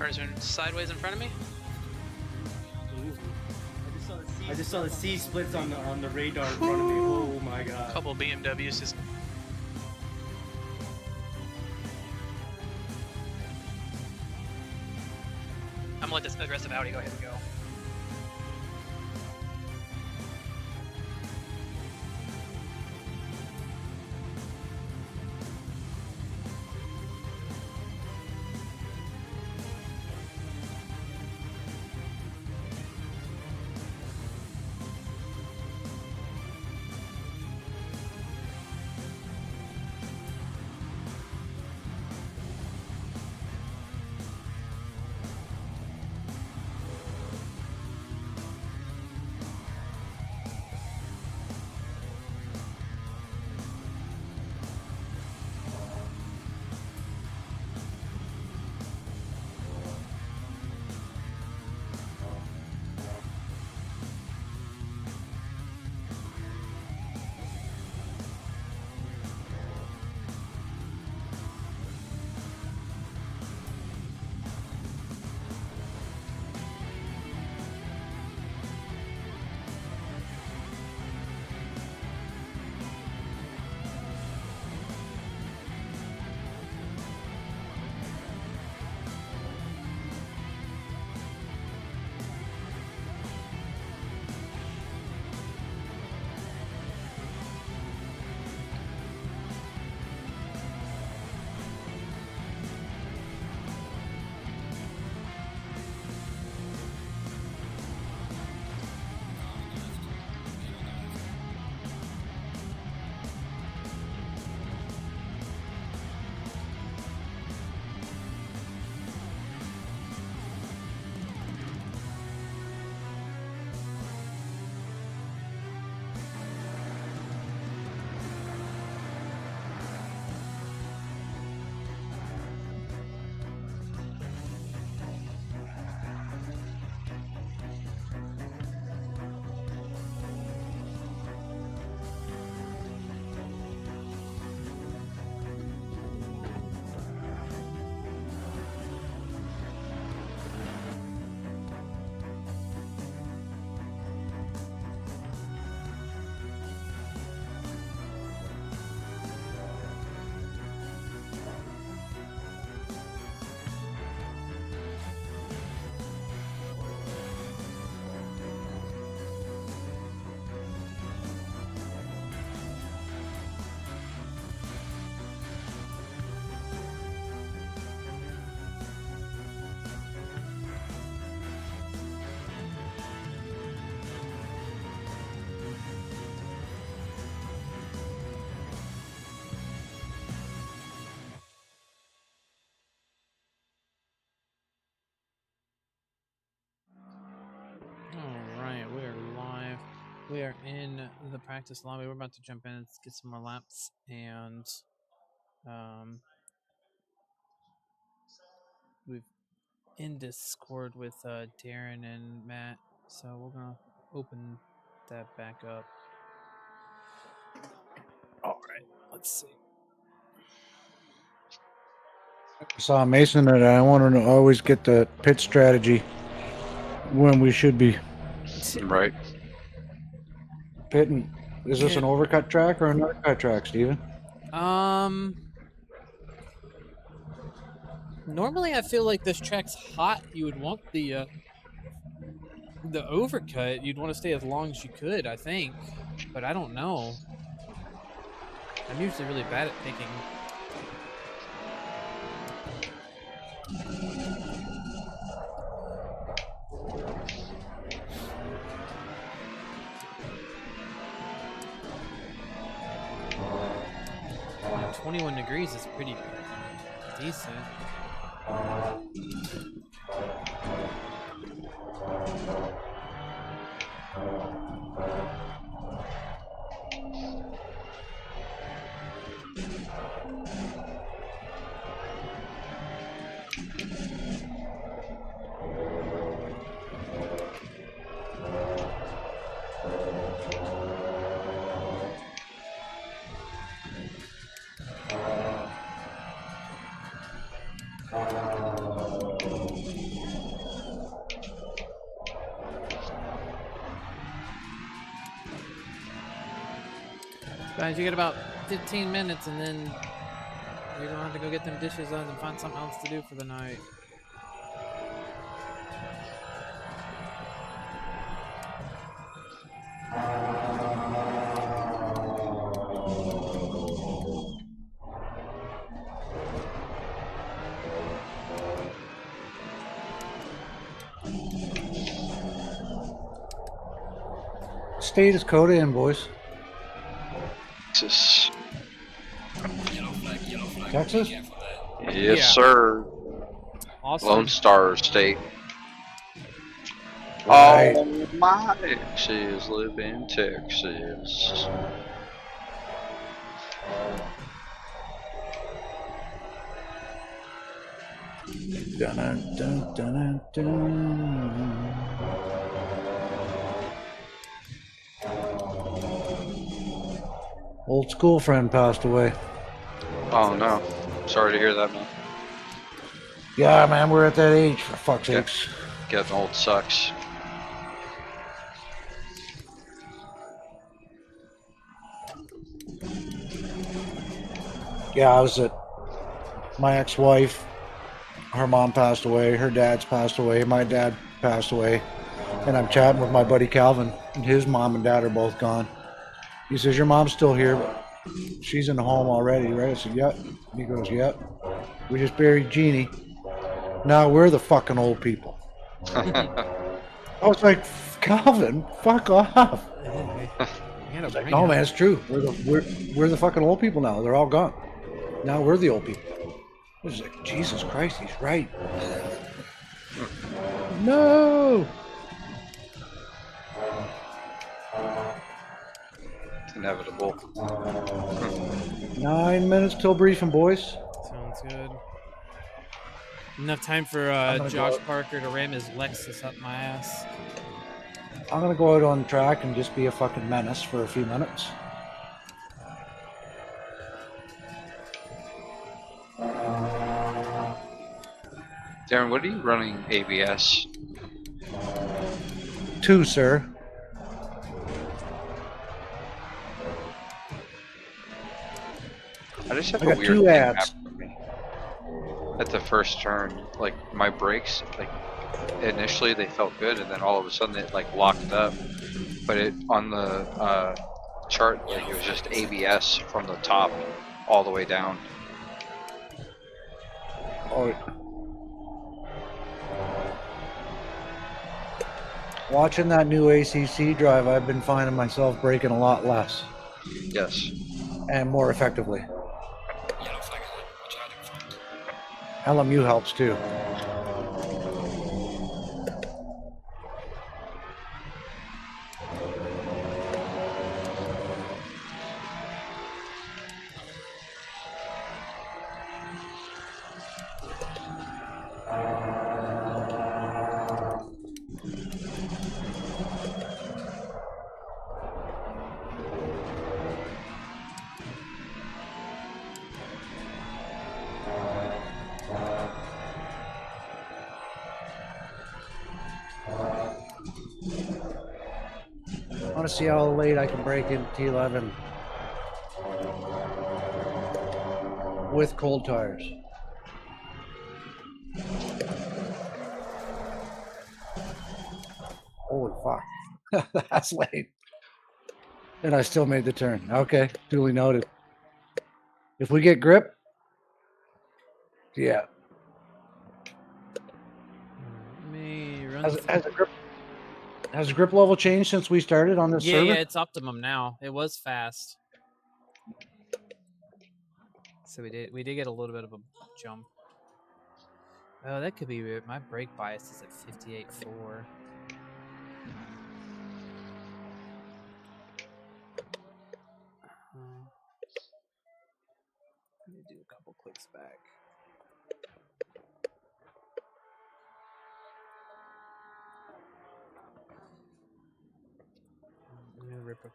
cars are sideways in front of me. Ooh. I just saw the C splits on the radar in front of me. Oh my god. A couple BMWs just. I'm gonna let this aggressive Audi go ahead and go. We are in the practice lobby. We're about to jump in and get some more laps, and we've in Discord with Darren and Matt, so we're gonna open that back up. All right, let's see. I saw Mason that I want to always get the pit strategy when we should be Right. pitting. Is this an overcut track or an undercut track, Steven? Normally I feel like this track's hot. You would want the overcut. You'd want to stay as long as you could, I think, but I don't know. I'm usually really bad at picking. Like 21 degrees is pretty decent. Guys, you get about 15 minutes, and then you're gonna have to go get them dishes done and find something else to do for the night. State is CotA in, boys. Texas. Texas? Yes, Yeah. sir. Austin. Lone Star State. Right. All my exes live in Texas. Dun, dun, dun, dun. Old school friend passed away. Oh no. Sorry to hear that, man. Yeah, man, we're at that age, for fuck's Yeah. sakes. Getting old sucks. Yeah, I was at my ex-wife. Her mom passed away. Her dad's passed away. My dad passed away. And I'm chatting with my buddy Calvin, and his mom and dad are both gone. He says, your mom's still here, but she's in the home already, right? I said, yep. He goes, yep. We just buried Jeannie. Now we're the fucking old people. I was like, Calvin, fuck off. No, man, it's true. We're the fucking old people now. They're all gone. Now we're the old people. I was like, Jesus Christ, he's right. No. It's inevitable. 9 minutes till briefing, boys. Sounds good. Enough time for Josh Parker to ram his Lexus up my ass. I'm gonna go out on track and just be a fucking menace for a few minutes. Darren, what are you running ABS? 2, sir. I just have I a got weird 2 thing ads. happen to me. At the first turn, like my brakes, like initially they felt good, and then all of a sudden it like locked up. But it on the chart, like it was just ABS from the top all the way down. Oh. Watching that new ACC drive, I've been finding myself braking a lot less Yes. and more effectively. LMU helps too. I want to see how late I can break into T11 with cold tires. Holy fuck. That's late. And I still made the turn. Okay, duly noted. If we get grip, yeah. Me run Has the grip level changed since we started on this server? Yeah, it's optimum now. It was fast. So we did get a little bit of a jump. Oh, that could be weird. My brake bias is at 58.4. Let me do a couple clicks back. I'm gonna rip a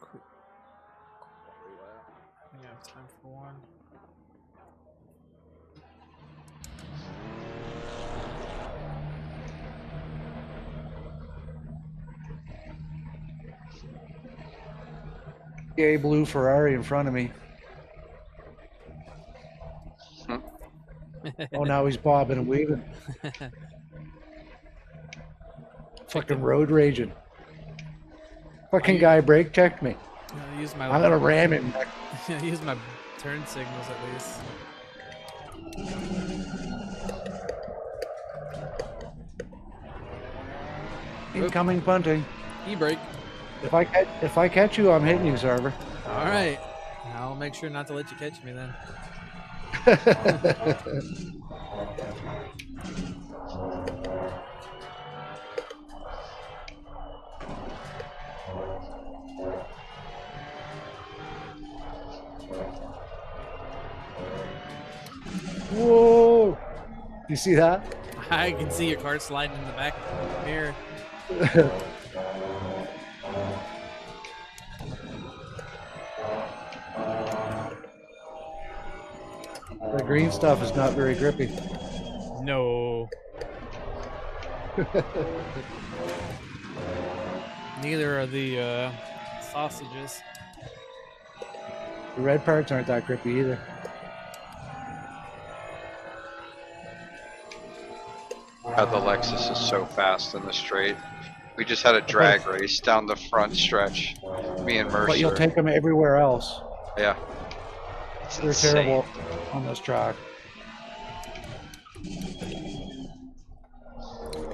quick. I think I have time for one. gay blue Ferrari in front of me. Oh, now he's bobbing and weaving. Fucking road raging. Fucking guy brake checked me. Use my. I'm gonna ram him. Use my turn signals at least. Incoming punting. E-brake. If I catch you, I'm hitting you, server. All right. I'll make sure not to let you catch me then. Whoa! You see that? I can see your car sliding in the back mirror. The green stuff is not very grippy. No. Neither are the sausages. The red parts aren't that grippy either. God, the Lexus is so fast in the straight. We just had a drag race down the front stretch. Me and Mercer. But you'll take them everywhere else. Yeah. It's They're insane. terrible on this track.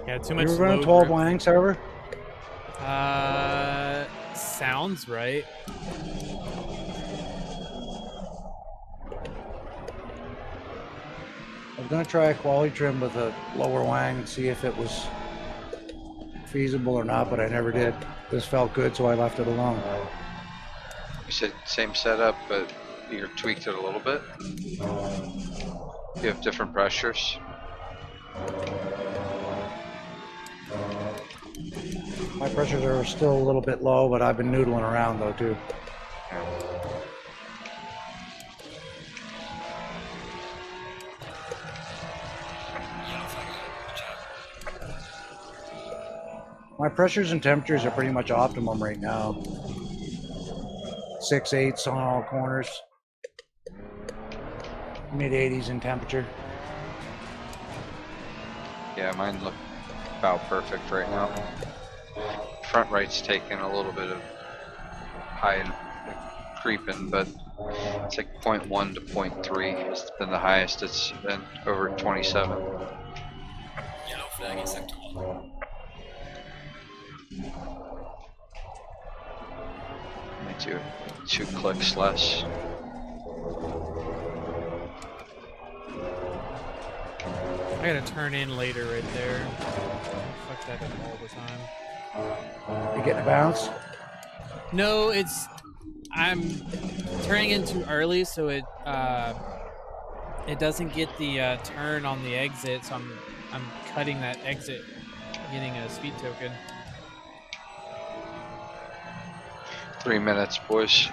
Yeah, too much. You were running low 12 grip. Wang server? Sounds right. I was gonna try a quality trim with a lower Wang and see if it was feasible or not, but I never did. This felt good, so I left it alone. You said same setup, but you tweaked it a little bit. You have different pressures. My pressures are still a little bit low, but I've been noodling around though too. My pressures and temperatures are pretty much optimum right now. 6/8 on all corners. Mid-80s in temperature. Yeah, mine look about perfect right now. Front right's taking a little bit of high creeping, but it's like 0.1 to 0.3 has been the highest it's been, over 27. Yellow flag in sector 1. Let me do 2 clicks less. I gotta turn in later right there. Fuck that up all the time. You getting a bounce? No, I'm turning in too early, so it doesn't get the turn on the exit. So I'm cutting that exit, getting a speed token. 3 minutes, boys.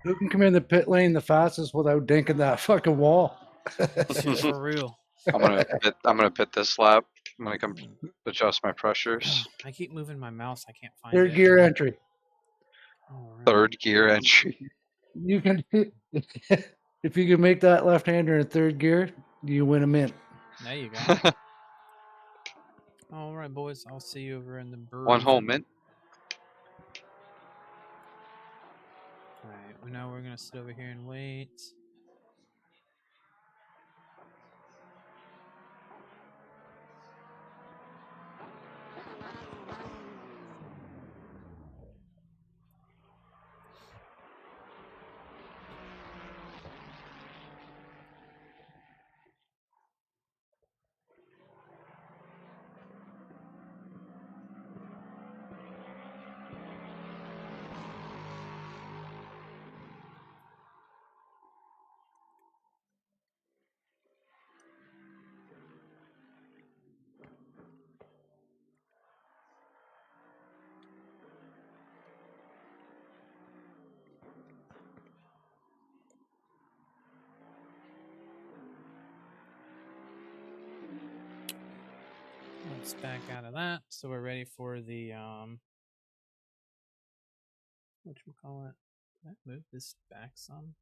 Who can come in the pit lane the fastest without dinking that fucking wall? Shit, for real. I'm gonna pit this lap. I'm gonna come adjust my pressures. I keep moving my mouse. I can't find Third it. gear entry. All right. 3rd gear entry. You can, if you can make that left-hander in third gear, you win a mint. There you go. All right, boys. I'll see you over in the brewery. 1 whole mint. now we're gonna sit over here and wait. Let's back out of that. So we're ready for the whatchamacallit. Can I move this back some?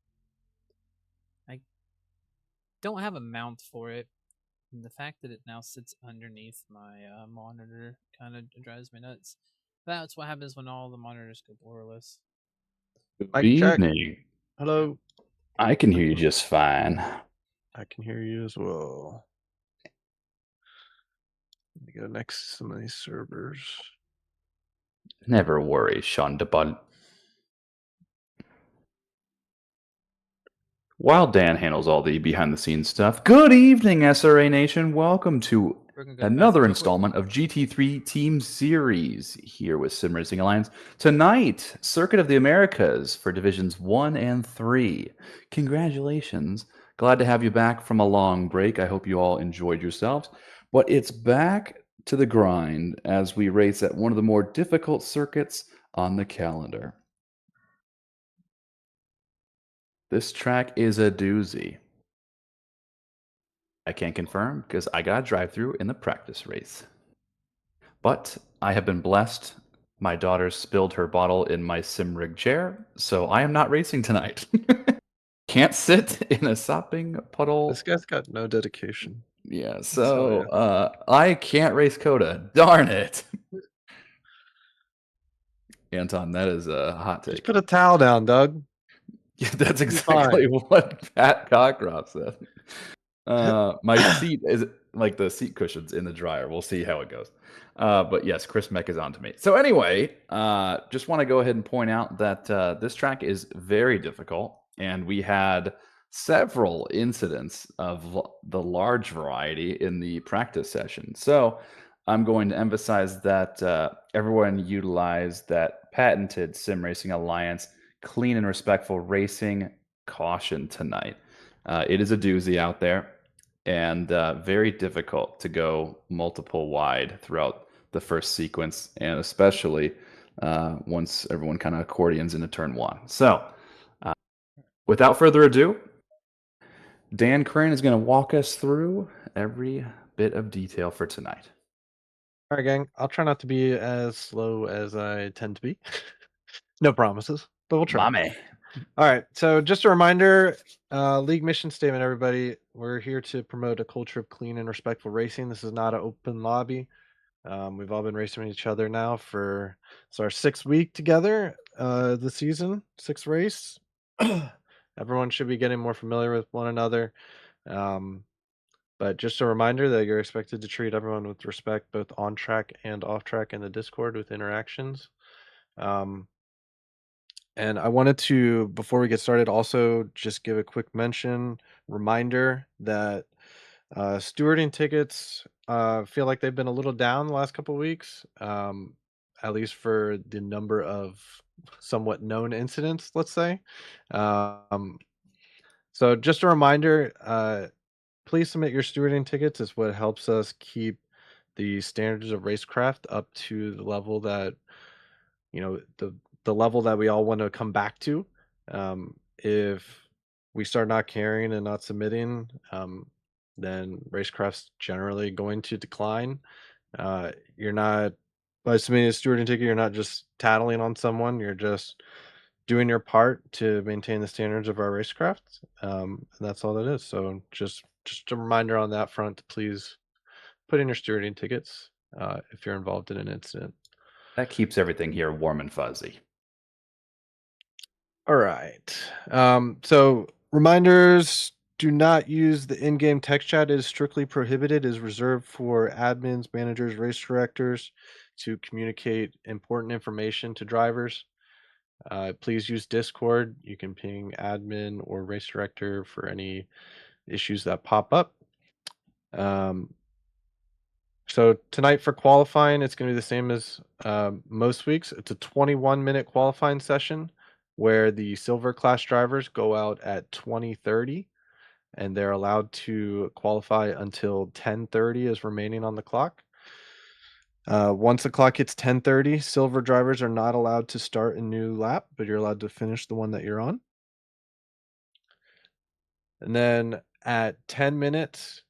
I don't have a mount for it. And the fact that it now sits underneath my monitor kind of drives me nuts. That's what happens when all the monitors go borderless. Good Mic check. evening. Hello. I can hear you just fine. I can hear you as well. Let me go next to some of these servers. Never worry, Sean DeBunt. While Dan handles all the behind-the-scenes stuff, good evening, SRA Nation. Welcome to another installment of GT3 Team Series here with Sim Racing Alliance. Tonight, Circuit of the Americas for Divisions 1 and 3. Congratulations. Glad to have you back from a long break. I hope you all enjoyed yourselves. But it's back to the grind as we race at one of the more difficult circuits on the calendar. This track is a doozy. I can't confirm because I got a drive-through in the practice race. But I have been blessed. My daughter spilled her bottle in my sim rig chair, so I am not racing tonight. Can't sit in a sopping puddle. This guy's got no dedication. Yeah, so I can't race CotA. Darn it. Anton, that is a hot take. Just put a towel down, Doug. Yeah, that's exactly what Pat Cockcroft said. My seat is like the seat cushions in the dryer. We'll see how it goes. But yes, Chris Meck is on to me. So anyway, just want to go ahead and point out that this track is very difficult, and we had several incidents of the large variety in the practice session. So I'm going to emphasize that everyone utilize that patented Sim Racing Alliance clean and respectful racing caution tonight. It is a doozy out there, and very difficult to go multiple wide throughout the first sequence, and especially once everyone kind of accordions into turn one. So without further ado, Dan Crane is going to walk us through every bit of detail for tonight. All right, gang. I'll try not to be as slow as I tend to be. No promises, but we'll try. Mommy. All right. So just a reminder, league mission statement, everybody. We're here to promote a culture of clean and respectful racing. This is not an open lobby. We've all been racing with each other now for it's our 6th week together this season, 6th race. Everyone should be getting more familiar with one another. But just a reminder that you're expected to treat everyone with respect, both on track and off track in the Discord with interactions. And I wanted to, before we get started, also just give a quick reminder that stewarding tickets feel like they've been a little down the last couple of weeks, at least for the number of somewhat known incidents, let's say. So just a reminder, please submit your stewarding tickets. It's what helps us keep the standards of racecraft up to the level that, the level that we all want to come back to. If we start not caring and not submitting, then racecraft's generally going to decline. You're not, by submitting a stewarding ticket, you're not just tattling on someone, you're just doing your part to maintain the standards of our racecraft. And that's all that is. So just a reminder on that front to please put in your stewarding tickets if you're involved in an incident. That keeps everything here warm and fuzzy. All right. So reminders: do not use the in-game text chat. It is strictly prohibited. It is reserved for admins, managers, race directors to communicate important information to drivers. Please use Discord. You can ping admin or race director for any issues that pop up. So tonight for qualifying, it's going to be the same as most weeks. It's a 21-minute qualifying session where the silver class drivers go out at 20:30 and they're allowed to qualify until 10:30 is remaining on the clock. Once the clock hits 10:30, silver drivers are not allowed to start a new lap, but you're allowed to finish the one that you're on. And then at 10 minutes,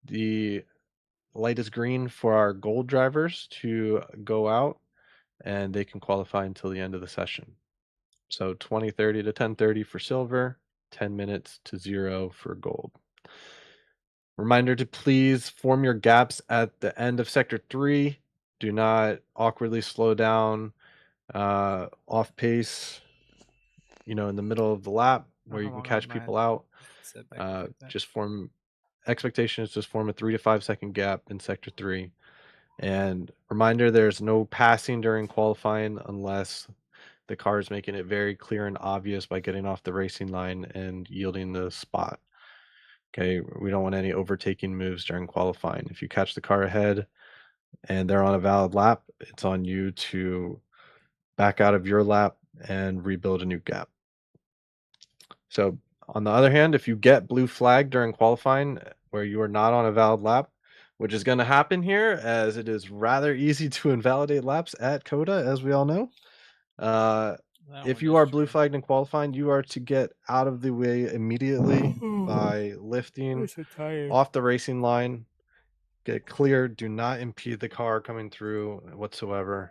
the light is green for our gold drivers to go out and they can qualify until the end of the session. So 20:30 to 10:30 for silver, 10 minutes to 0 for gold. Reminder to please form your gaps at the end of sector 3. Do not awkwardly slow down off pace, in the middle of the lap where you can catch people out. Just form expectations, just form a 3 to 5 second gap in sector 3. And reminder, there's no passing during qualifying unless the car is making it very clear and obvious by getting off the racing line and yielding the spot. Okay, we don't want any overtaking moves during qualifying. If you catch the car ahead and they're on a valid lap, it's on you to back out of your lap and rebuild a new gap. So on the other hand, if you get blue flag during qualifying where you are not on a valid lap, which is going to happen here as it is rather easy to invalidate laps at CotA, as we all know. If you are blue flagged in qualifying, you are to get out of the way immediately by lifting off the racing line, get clear, do not impede the car coming through whatsoever,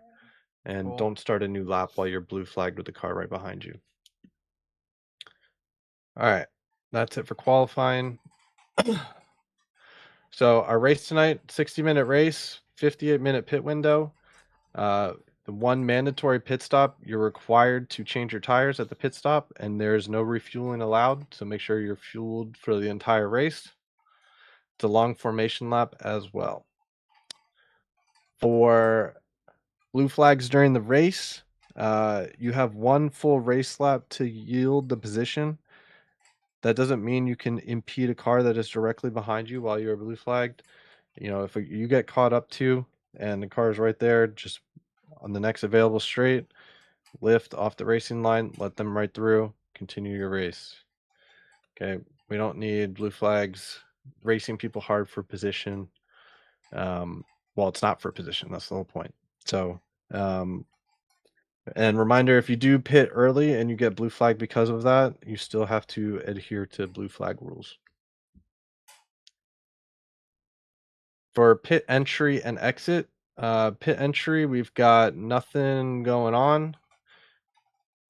and don't start a new lap while you're blue flagged with the car right behind you. All right, that's it for qualifying. So our race tonight, 60-minute race, 58-minute pit window. The one mandatory pit stop, you're required to change your tires at the pit stop, and there's no refueling allowed. So make sure you're fueled for the entire race. It's a long formation lap as well. For blue flags during the race, you have one full race lap to yield the position. That doesn't mean you can impede a car that is directly behind you while you're blue flagged. If you get caught up to and the car is right there, just on the next available straight, lift off the racing line, let them right through, continue your race. Okay, we don't need blue flags racing people hard for position. Well, it's not for position, that's the whole point. So, and reminder, if you do pit early and you get blue flag because of that, you still have to adhere to blue flag rules. For pit entry and exit, pit entry, we've got nothing going on.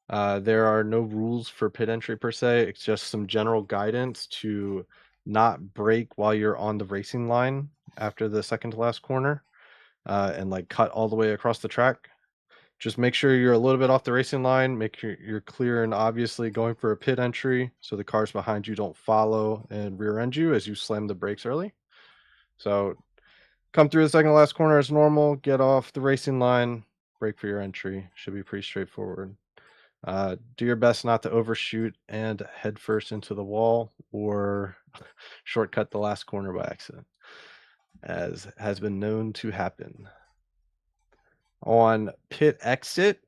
There are no rules for pit entry per se. It's just some general guidance to not brake while you're on the racing line after the second to last corner and like cut all the way across the track. Just make sure you're a little bit off the racing line. Make sure you're clear and obviously going for a pit entry so the cars behind you don't follow and rear end you as you slam the brakes early. So come through the second to last corner as normal, get off the racing line, brake for your entry. Should be pretty straightforward. Do your best not to overshoot and head first into the wall or shortcut the last corner by accident, as has been known to happen. On pit exit,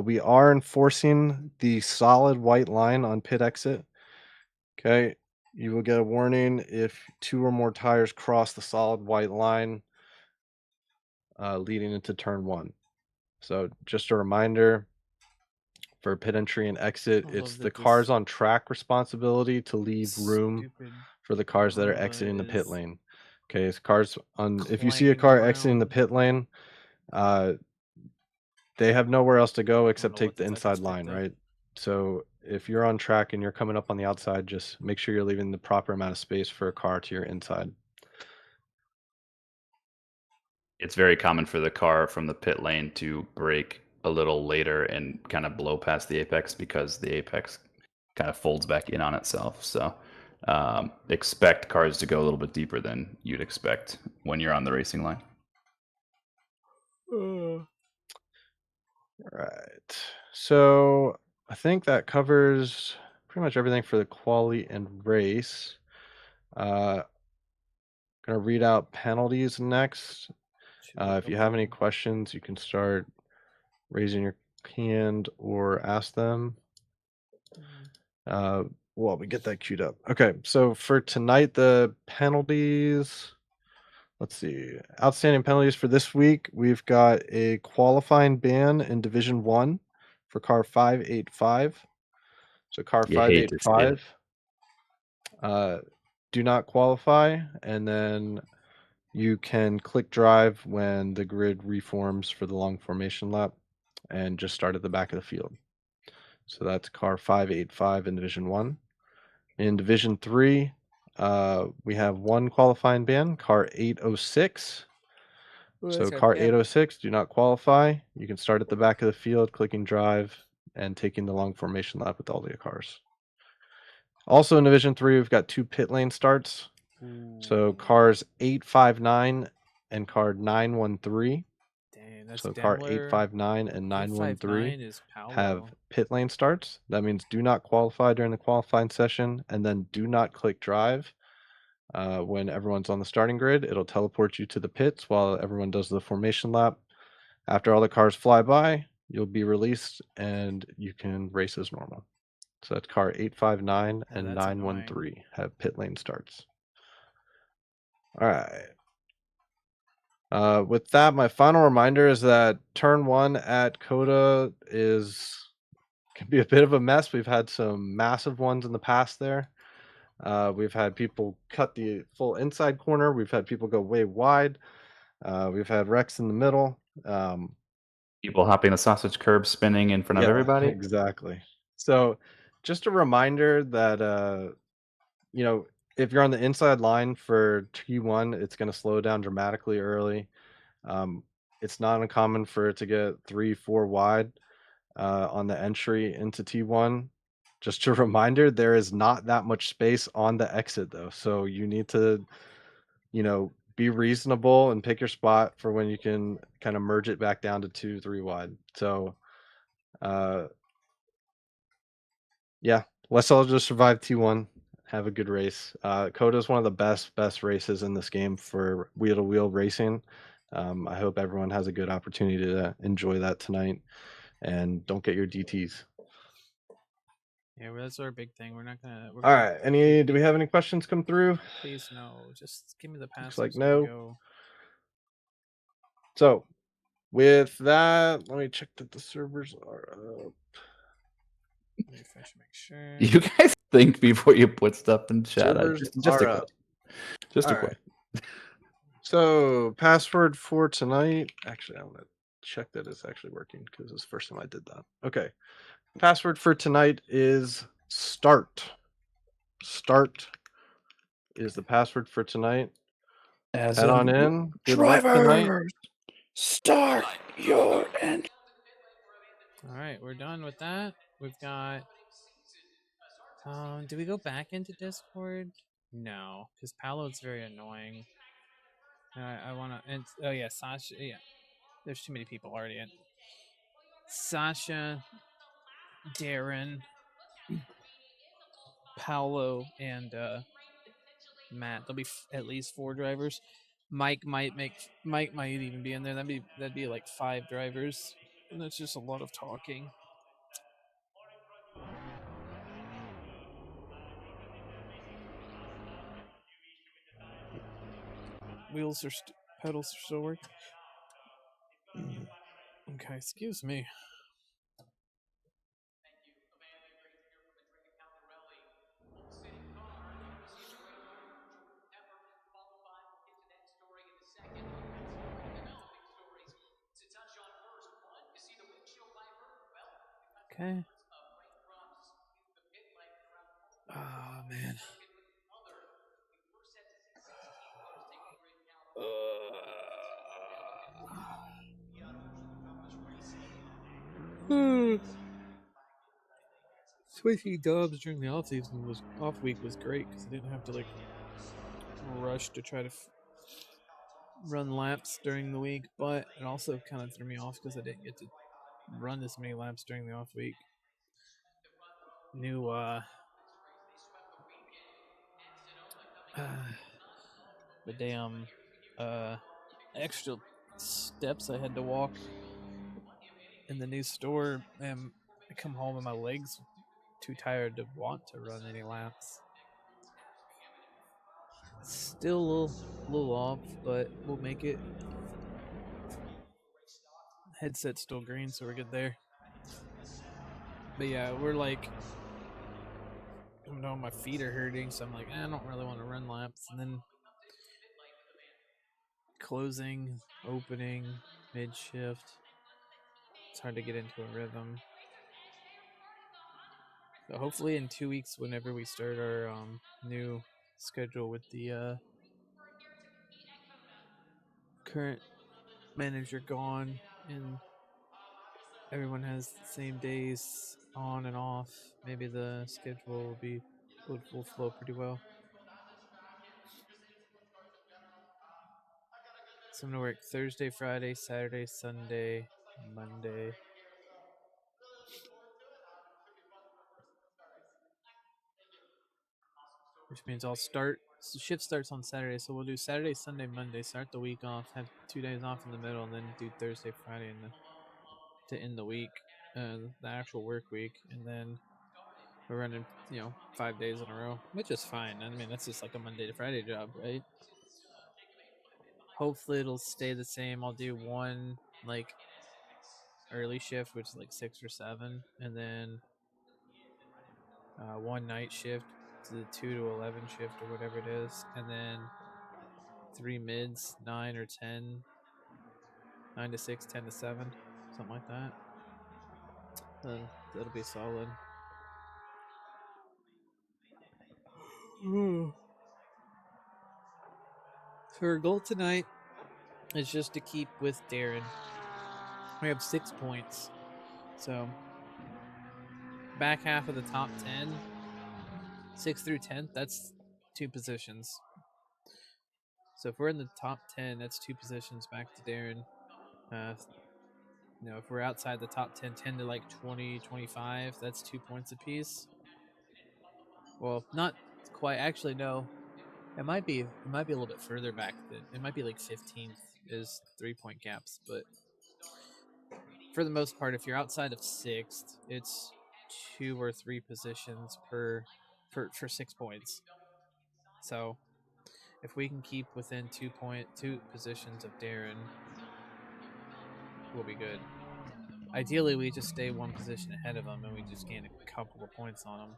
we are enforcing the solid white line on pit exit. Okay, you will get a warning if 2 or more tires cross the solid white line leading into turn 1. So just a reminder, for pit entry and exit, it's the cars on track responsibility to leave room for the cars that are exiting the pit lane. Okay, it's cars on. If you see a car exiting the pit lane, they have nowhere else to go except take the inside line, right? So if you're on track and you're coming up on the outside, just make sure you're leaving the proper amount of space for a car to your inside. It's very common for the car from the pit lane to brake a little later and kind of blow past the apex because the apex kind of folds back in on itself. So expect cars to go a little bit deeper than you'd expect when you're on the racing line. All right. So I think that covers pretty much everything for the quali and race. Gonna read out penalties next. If you have any questions, you can start raising your hand or ask them. Well, we get that queued up. Okay, so for tonight, the penalties. Let's see. Outstanding penalties for this week. We've got a qualifying ban in Division 1 for car 585. So car You hate to see it. 585 do not qualify, and then you can click drive when the grid reforms for the long formation lap and just start at the back of the field. So that's car 585 in Division 1. In Division 3, we have one qualifying ban, car 806. So car 806 do not qualify. You can start at the back of the field, clicking drive, and taking the long formation lap with all the cars. Also in Division 3, we've got two pit lane starts. So cars 859 and car 913. Dang, that's So car Daimler. 859 and 913 859 is Paolo. have pit lane starts. That means do not qualify during the qualifying session, and then do not click drive when everyone's on the starting grid. It'll teleport you to the pits while everyone does the formation lap. After all the cars fly by, you'll be released and you can race as normal. So that's car 859 and that's 913 have pit lane starts. All right. With that, my final reminder is that turn 1 at CotA can be a bit of a mess. We've had some massive ones in the past there. We've had people cut the full inside corner. We've had people go way wide. We've had wrecks in the middle. People hopping the sausage curb, spinning in front of everybody. Exactly. So just a reminder that, if you're on the inside line for T1, it's going to slow down dramatically early. It's not uncommon for it to get 3-4 wide on the entry into T1. Just a reminder, there is not that much space on the exit though. So you need to, be reasonable and pick your spot for when you can kind of merge it back down to 2-3 wide. So yeah, let's all just survive T1. Have a good race. CotA is one of the best races in this game for wheel-to-wheel racing. I hope everyone has a good opportunity to enjoy that tonight, and don't get your DTs. Yeah, well, that's our big thing. We're not gonna. All right. Do we have any questions come through? Please no. Just give me the pass. Looks like no. So, with that, let me check that the servers are up. Let me refresh, make sure. You guys think before you put stuff in chat. Just a up. question. Just a All question. right. So, password for tonight. Actually, I want to check that it's actually working because it's the first time I did that. Okay. Password for tonight is start. Start is the password for tonight. As Head on in. Good luck tonight. Start your engine. All right, we're done with that. We've got. Do we go back into Discord? No, because Paolo's very annoying. I want to. Oh yeah, Sasha. Yeah, there's too many people already in. Sasha, Darren, Paolo, and Matt. There'll be at least 4 drivers. Mike might even be in there. That'd be like 5 drivers, and that's just a lot of talking. Pedals are still working. Okay, excuse me. Okay. Oh man. Switching jobs during the off week was great because I didn't have to like rush to try to run laps during the week, but it also kind of threw me off because I didn't get to run as many laps during the off week. New the damn extra steps I had to walk in the new store, and I come home and my legs too tired to want to run any laps. Still a little off, but we'll make it. Headset's still green, so we're good there. But yeah, we're like, I don't know, my feet are hurting, so I'm like, I don't really want to run laps. And then closing, opening, mid shift. It's hard to get into a rhythm. So hopefully in 2 weeks, whenever we start our new schedule with the current manager gone and everyone has the same days on and off, maybe the schedule will flow pretty well. So I'm gonna work Thursday, Friday, Saturday, Sunday, Monday. Which means I'll start. So shift starts on Saturday, so we'll do Saturday, Sunday, Monday. Start the week off, have 2 days off in the middle, and then do Thursday, Friday, to end the week, the actual work week, and then we're running 5 days in a row, which is fine. I mean, that's just like a Monday to Friday job, right? Hopefully it'll stay the same. I'll do one like early shift, which is like 6 or 7, and then one night shift to the 2 to 11 shift or whatever it is, and then 3 mids, 9 or 10, 9 to 6, 10 to 7, something like that. That'll be solid. So our goal tonight is just to keep with Darren. We have 6 points. So back half of the top 10, 6th through 10th, that's 2 positions. So if we're in the top 10, that's 2 positions back to Darren. If we're outside the top 10, 10 to like 20, 25, that's 2 points apiece. Well, not quite. Actually, no. It might be a little bit further back. It might be like 15th is 3-point gaps, but for the most part, if you're outside of 6th, it's 2 or 3 positions for 6 points. So if we can keep within 2 positions of Darren, we'll be good. Ideally, we just stay 1 position ahead of him and we just gain a couple of points on him.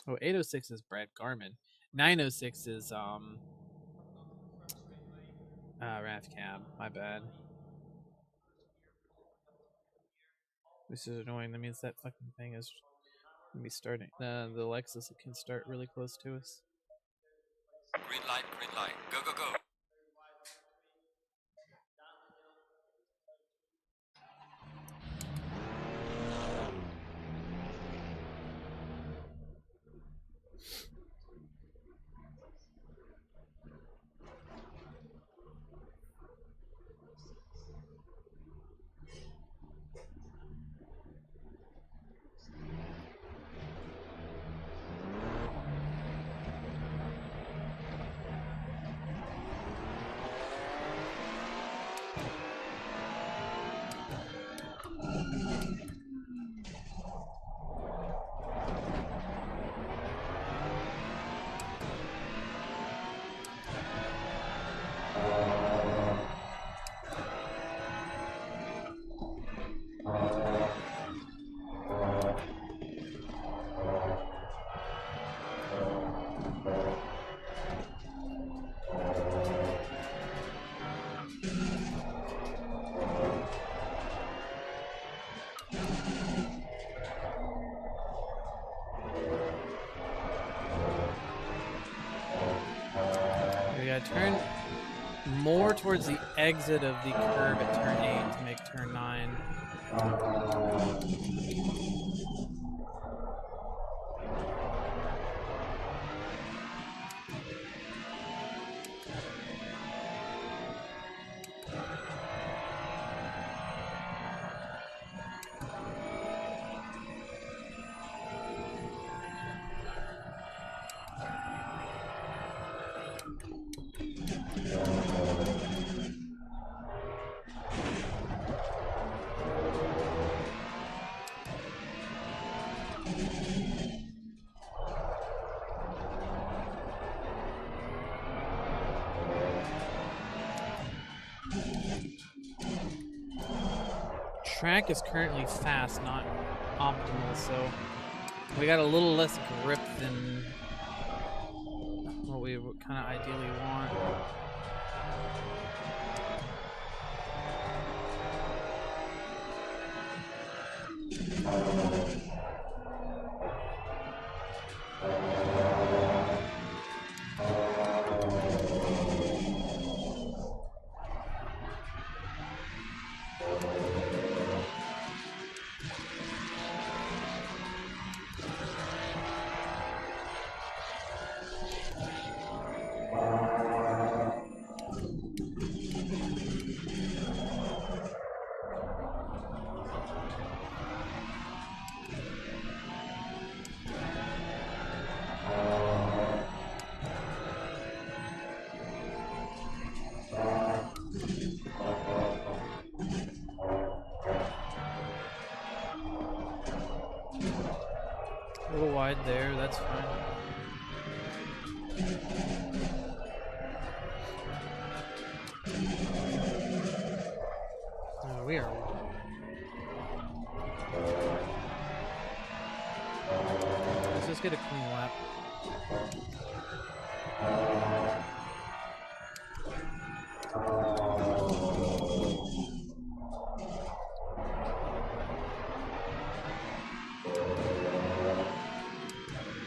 Oh, 806 is Brad Garman. 906 is Raf Cab. My bad. This is annoying. That means that fucking thing is gonna be starting. The Lexus can start really close to us. Green light, go, go, go. We got turn more towards the exit of the curve at turn 8 to make turn 9. Track is currently fast, not optimal, so we got a little less grip than what we kind of ideally want. A little wide there, that's fine. We are. Let's just get a clean lap.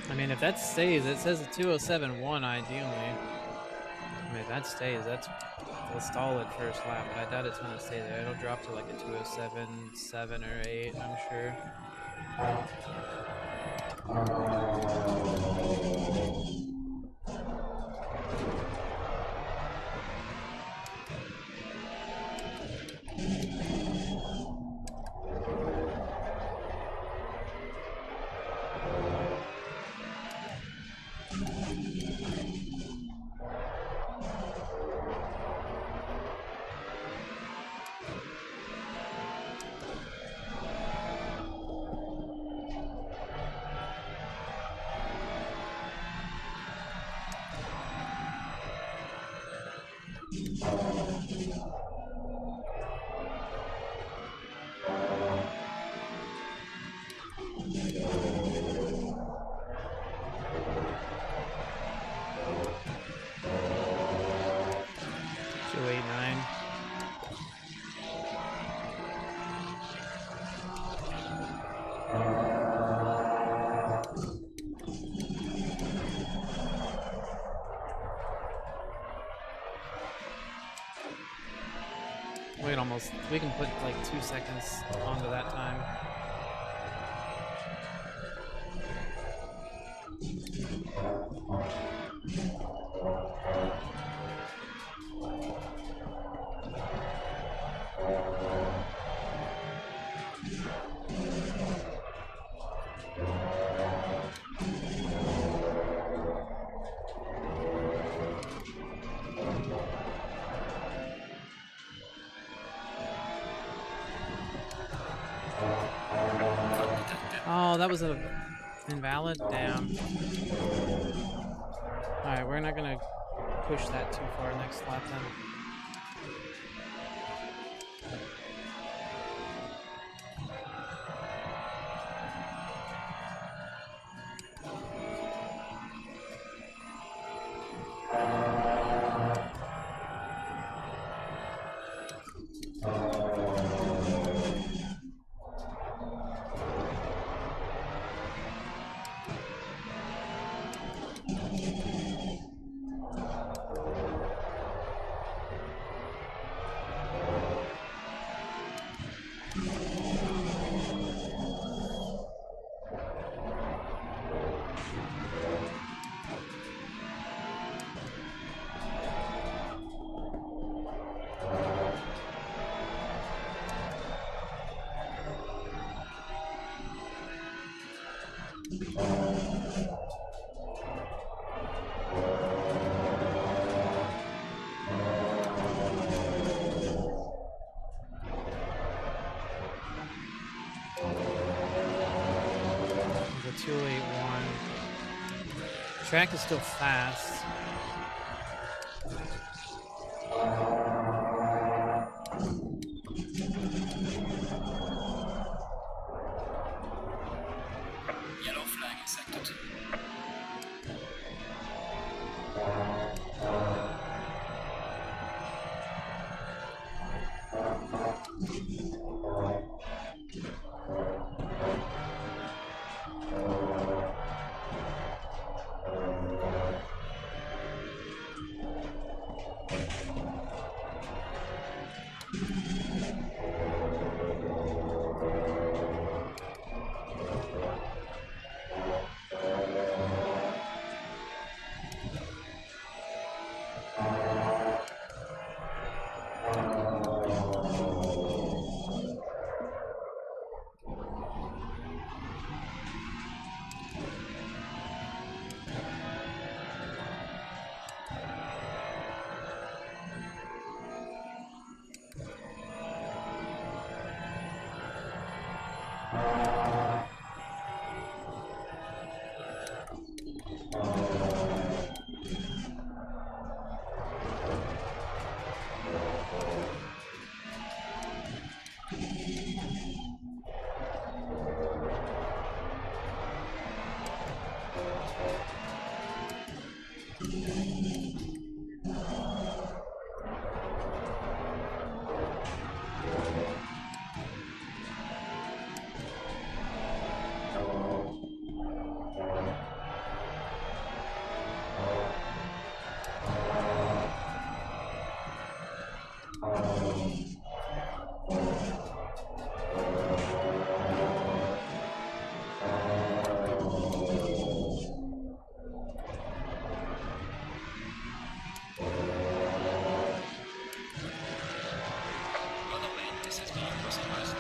I mean, if that stays, it says a 2:07.1 ideally. I mean, if that stays, that's a solid first lap, but I doubt it's going to stay there. It'll drop to like a 2:07.7 or 8, I'm sure. We can put like 2 seconds onto that time. Oh, that was a invalid? Damn. Alright, we're not gonna push that too far next lap then. Track is still fast. Yellow flag accepted. By the way, this has been your person last.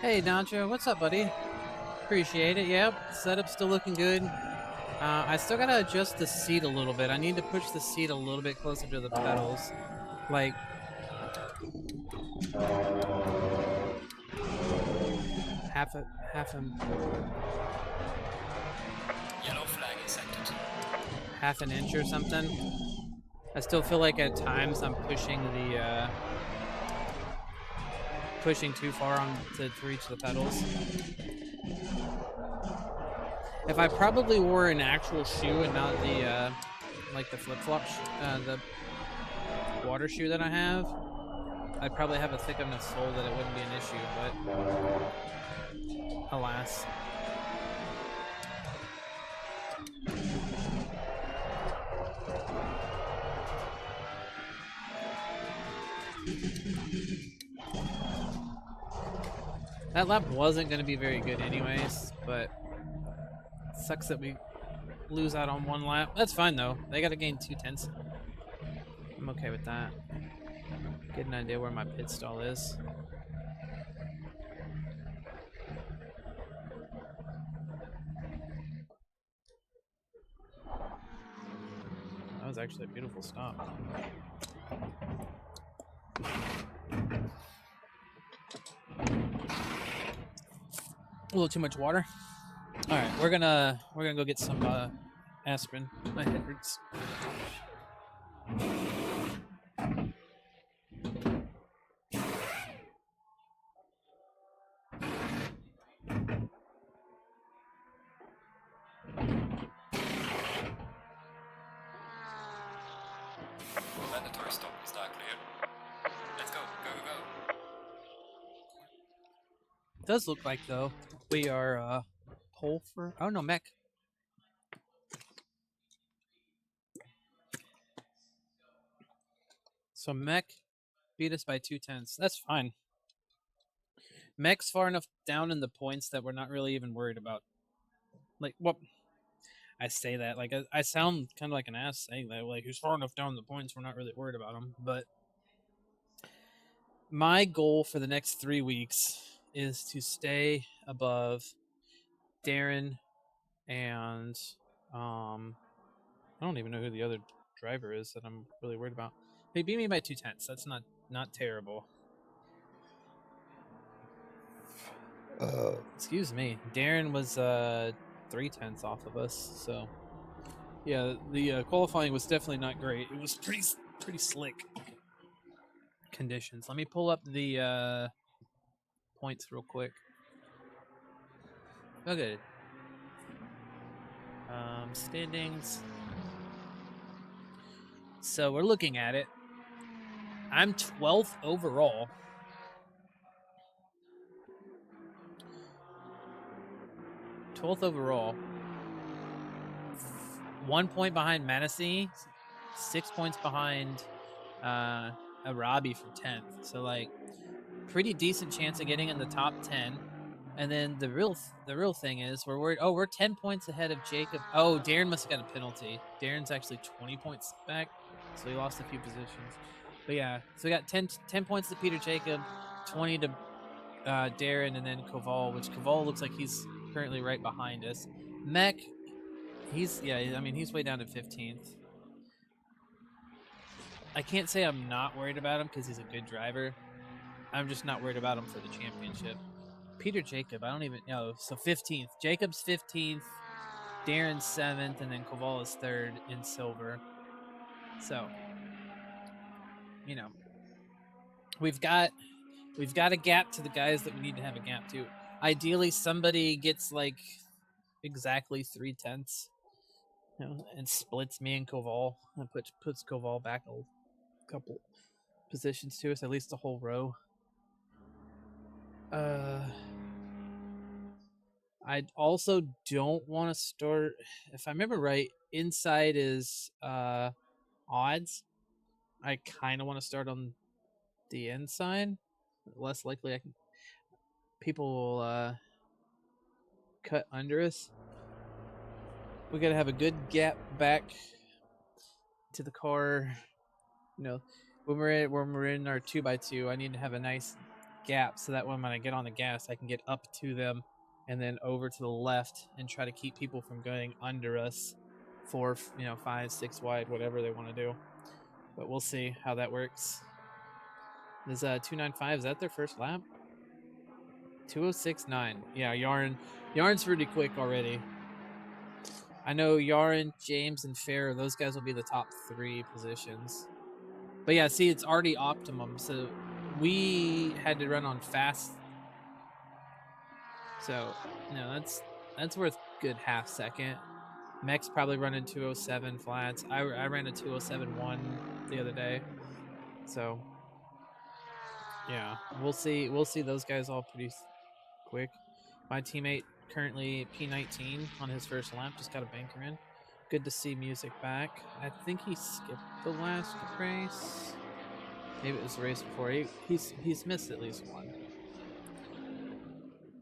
Hey, Nacho, what's up, buddy? Appreciate it. Yep, setup's still looking good. I still gotta adjust the seat a little bit. I need to push the seat a little bit closer to the pedals. Like, half a Yellow flag accepted. half an inch or something. I still feel like at times I'm pushing the pushing too far on to reach the pedals. If I probably wore an actual shoe and not the like the flip-flop, the water shoe that I have, I'd probably have a thick enough sole that it wouldn't be an issue, but alas. That lap wasn't going to be very good anyways, but sucks that we lose out on one lap. That's fine though. They got to gain 2/10. I'm okay with that. Get an idea where my pit stall is. That was actually a beautiful stop. A little too much water. All right, we're gonna go get some aspirin. My head hurts. mandatory stop is now clear. Let's go, go, go, go. It does look like, though, we are pole for... Oh, no, mech. So mech beat us by 2/10. That's fine. Mech's far enough down in the points that we're not really even worried about. Like, what? I say that. Like, I sound kind of like an ass saying that. Like, he's far enough down in the points, we're not really worried about him. But my goal for the next 3 weeks is to stay above Darren and I don't even know who the other driver is that I'm really worried about. They beat me by 2/10. That's not terrible. Excuse me. Darren was 3/10 off of us. So yeah, the qualifying was definitely not great. It was pretty slick conditions. Let me pull up the points real quick. Okay. Standings. So we're looking at it. I'm 12th overall. Overall. 1 point behind Manassi, 6 points behind Arabi for 10th. So like pretty decent chance of getting in the top 10. And then the real thing is we're worried. Oh, we're 10 points ahead of Jacob. Oh, Darren must have got a penalty. Darren's actually 20 points back, so he lost a few positions. But yeah, so we got 10 points to Peter Jacob, 20 to Darren, and then Koval, which Koval looks like he's currently right behind us. Mech, he's way down to 15th. I can't say I'm not worried about him because he's a good driver. I'm just not worried about him for the championship. Peter Jacob, I don't even know. So 15th. Jacob's 15th, Darren's 7th, and then Koval is 3rd in silver. So, you know, we've got a gap to the guys that we need to have a gap to. Ideally, somebody gets like exactly 3/10, and splits me and Koval and puts Koval back a couple positions to us, at least a whole row. I also don't want to start, if I remember right, inside is odds. I kind of want to start on the inside. Less likely people will cut under us. We got to have a good gap back to the car. You know, when we're in our 2x2, I need to have a nice gap so that when I get on the gas, I can get up to them and then over to the left and try to keep people from going under us 4, 5, 6 wide, whatever they want to do. But we'll see how that works. Is 295, is that their first lap? 206.9. Yeah, Yarn's pretty quick already. I know Yarn, James, and Fair, those guys will be the top 3 positions. But yeah, see, it's already optimum, so we had to run on fast. So, that's worth good half second. Mech's probably running 207 flats. I ran a 207.1 the other day. So, yeah, we'll see those guys all pretty quick. My teammate currently P19 on his first lap, just got a banker in. Good to see Music back. I think he skipped the last race. Maybe it was the race before. He's missed at least one.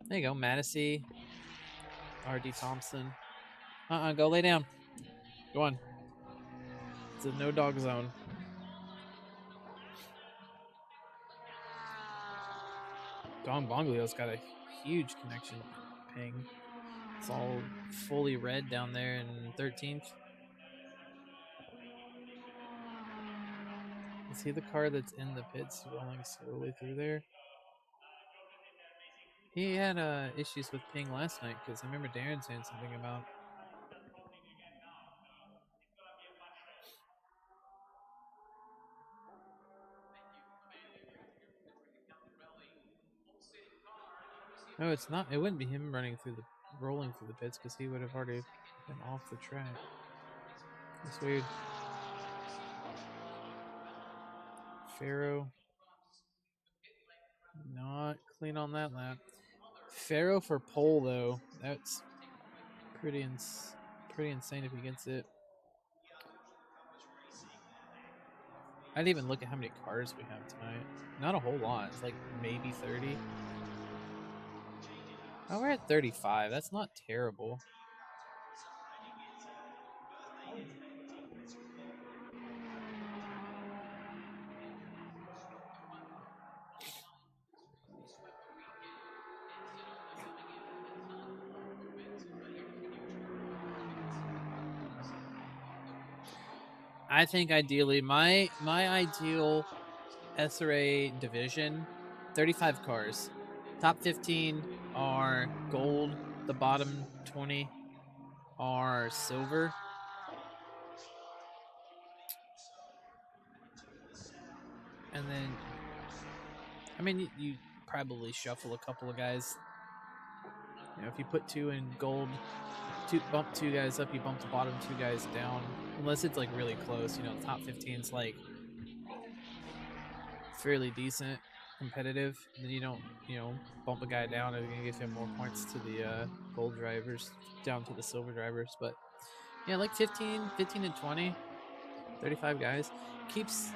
There you go, Madison, R.D. Thompson. Go lay down. Go on. It's a no-dog zone. Don Bonglio's got a huge connection ping. It's all fully red down there in 13th. Is he the car that's in the pits rolling slowly through there? He had issues with ping last night because I remember Darren saying something about. No, it's not. It wouldn't be him rolling through the pits because he would have already been off the track. It's weird. Pharaoh. Not clean on that lap. Pharaoh for pole though. That's pretty insane if he gets it. I didn't even look at how many cars we have tonight. Not a whole lot. It's like maybe 30. Oh, we're at 35. That's not terrible. I think ideally my ideal SRA division, 35 cars. Top 15 are gold, the bottom 20 are silver. And then I mean you probably shuffle a couple of guys. You know, if you put 2 in gold, bump 2 guys up, you bump the bottom 2 guys down. Unless it's like really close, you know, the top 15's like fairly decent, competitive. Then you don't, you know, bump a guy down and give him more points to the gold drivers down to the silver drivers. But yeah, like 15 and 20, 35 guys keeps.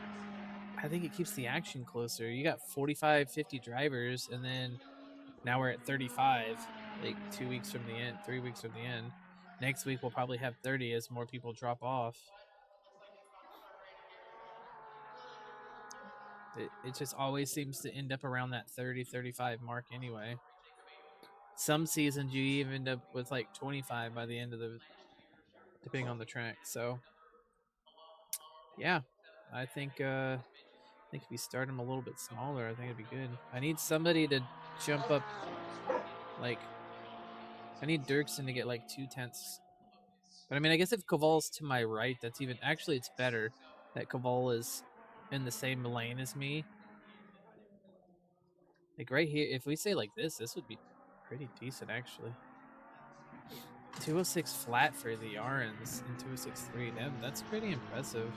I think it keeps the action closer. You got 45, 50 drivers, and then now we're at 35. Like 2 weeks from the end, 3 weeks from the end. Next week we'll probably have 30 as more people drop off. It just always seems to end up around that 30, 35 mark anyway. Some seasons you even end up with like 25 by the end of the, depending on the track. So yeah, I think if we start them a little bit smaller, I think it'd be good. I need somebody to jump up, like I need Dirksen to get like 2/10. But I mean, I guess if Kaval's to my right, that's even actually it's better that Kaval is in the same lane as me. Like right here, if we say like this would be pretty decent actually. 206 flat for the Yarns and 206.3. Damn, that's pretty impressive.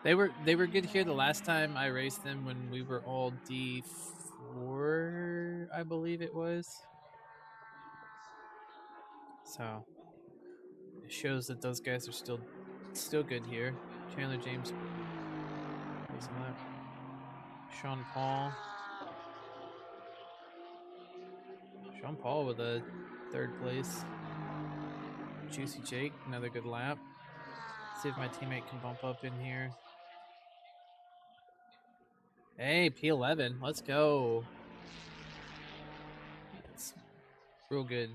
They were good here the last time I raced them when we were all D4, I believe it was. So it shows that those guys are still good here. Chandler James racing that. Sean Paul with a 3rd place. Juicy Jake, another good lap. See if my teammate can bump up in here. Hey, P11, let's go. That's real good.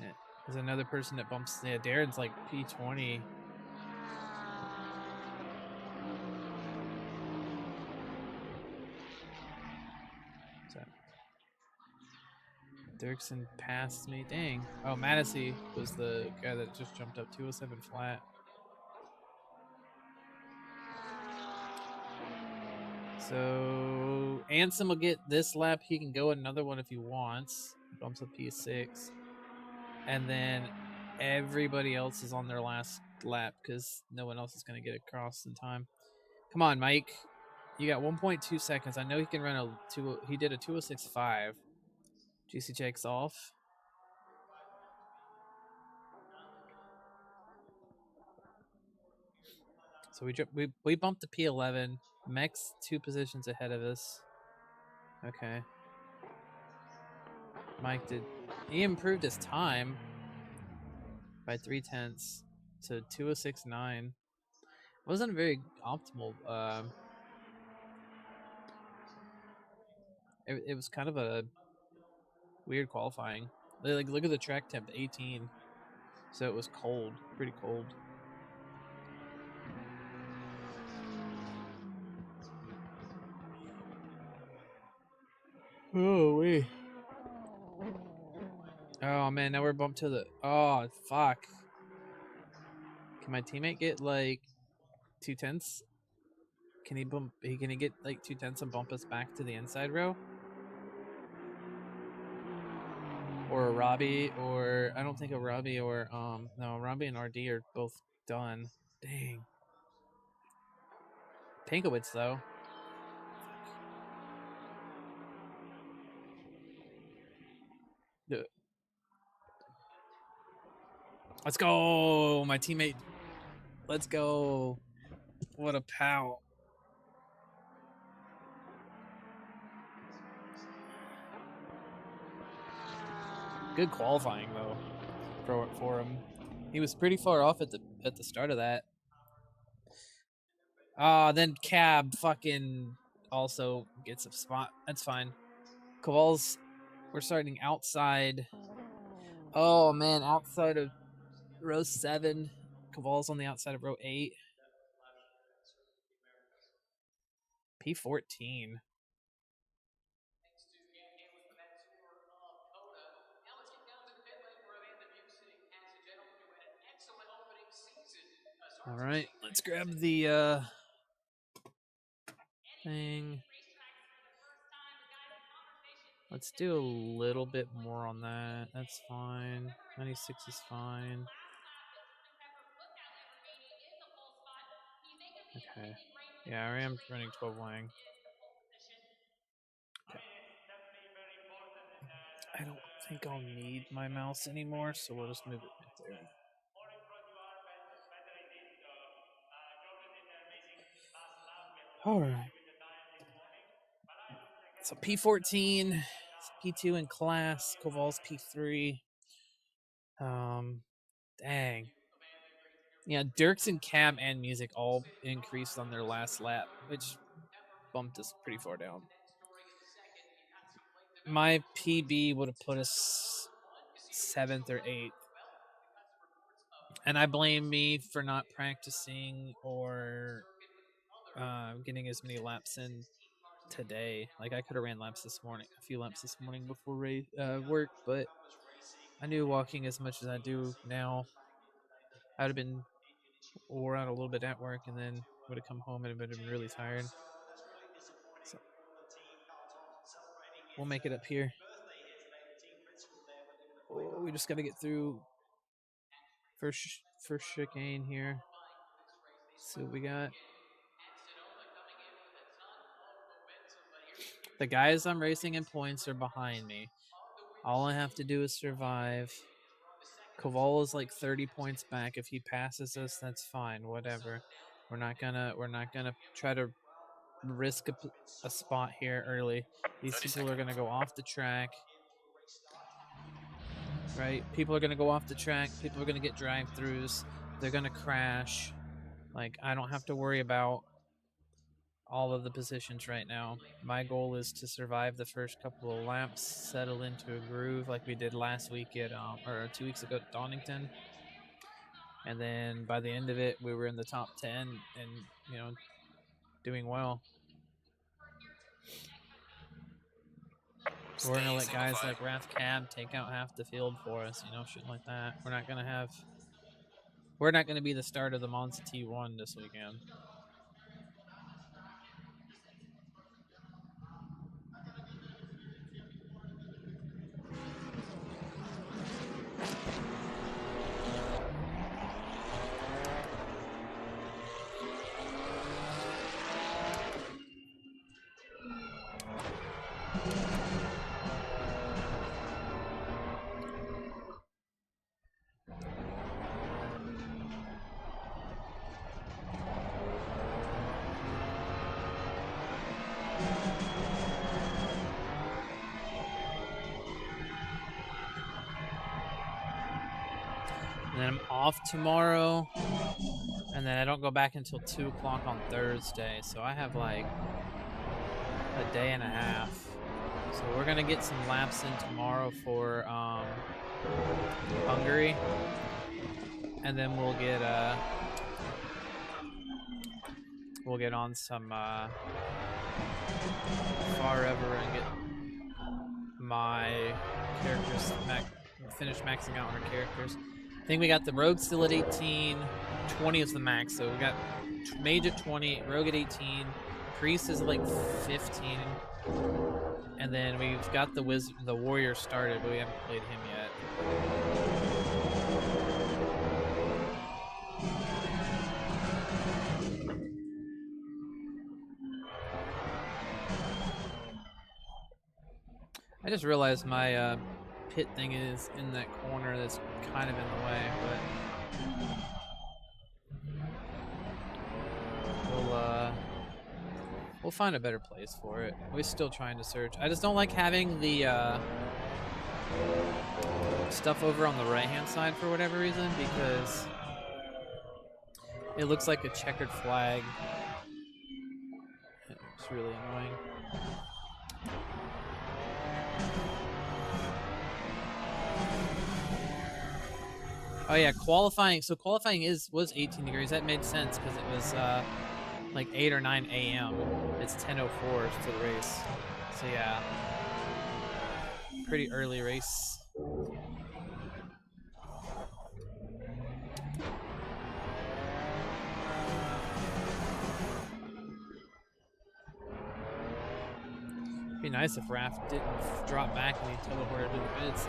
Yeah. There's another person that bumps. Yeah, Darren's like P20. So Dirksen passed me. Dang. Oh, Matissey was the guy that just jumped up 207 flat. So Ansem will get this lap. He can go another one if he wants. Bumps up P6. And then everybody else is on their last lap because no one else is going to get across in time. Come on, Mike. You got 1.2 seconds. I know he can run a he did a 206.5. GC Jake's off. So we bumped to P11. Mech's 2 positions ahead of us. Okay. Mike he improved his time by 3/10 to 206.9. Wasn't very optimal. It was kind of a weird qualifying. Like look at the track temp, 18. So it was cold, pretty cold. Oh wait. Oh man, now we're bumped to the. Oh fuck. Can my teammate get like 2/10? Can he bump? Can he get like 2/10 and bump us back to the inside row? or a Robbie, or I don't think a Robbie or no, Robbie and RD are both done. Dang. Pinkowitz though. Let's go, my teammate. Let's go. What a pal. Good qualifying though for him. He was pretty far off at the start of that. Then Cab fucking also gets a spot. That's fine. Koval's, we're starting outside. Oh man, outside of row 7. Koval's on the outside of row 8. P14. All right, let's grab the thing. Let's do a little bit more on that. That's fine. 96 is fine. Okay. Yeah, I am running 12 Wang. Okay. I don't think I'll need my mouse anymore, so we'll just move it right there. All right. So P14, P2 in class, Koval's P3. Dang. Yeah, Dirks and Cab and Music all increased on their last lap, which bumped us pretty far down. My PB would have put us 7th or 8th. And I blame me for not practicing or getting as many laps in today. Like, I could have ran laps this morning, a few laps this morning before work, but I knew walking as much as I do now, I would have been wore out a little bit at work, and then would have come home and would have been really tired. So we'll make it up here. Oh, we just got to get through first chicane here. See what we got. The guys I'm racing in points are behind me. All I have to do is survive. Koval is like 30 points back. If he passes us, that's fine. Whatever. We're not gonna try to risk a spot here early. These people are gonna go off the track. Right? People are gonna go off the track. People are gonna get drive-throughs. They're gonna crash. Like, I don't have to worry about all of the positions right now. My goal is to survive the first couple of laps, settle into a groove like we did last week at or 2 weeks ago at Donington. And then by the end of it, we were in the top 10 and, doing well. We're gonna let guys like Wrath Cab take out half the field for us, shit like that. We're not gonna be the start of the Monza T1 this weekend. And then I'm off tomorrow, and then I don't go back until 2 o'clock on Thursday, so I have like a day and a half. So we're gonna get some laps in tomorrow for Hungary, and then we'll get on some Far Ever and get my characters finish maxing out on our characters. I think we got the Rogue still at 18, 20 is the max, so we got Mage at 20, Rogue at 18, Priest is like 15, And then we've got the warrior started, but we haven't played him yet. I just realized my pit thing is in that corner that's kind of in the way, but we'll find a better place for it. We're still trying to search. I just don't like having the stuff over on the right-hand side for whatever reason, because it looks like a checkered flag. It's really annoying. Oh yeah, qualifying. So qualifying was 18 degrees. That made sense because it was like 8 or 9 a.m. It's 10:04 for the race. So yeah, pretty early race. It'd be nice if Raph didn't drop back and he teleported to the bids.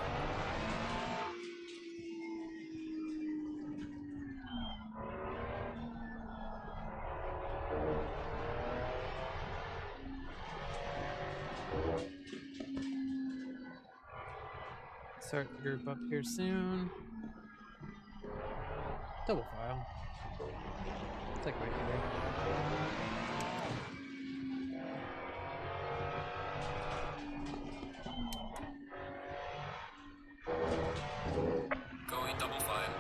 Start the group up here soon. Double file. It's like right here. Going double file.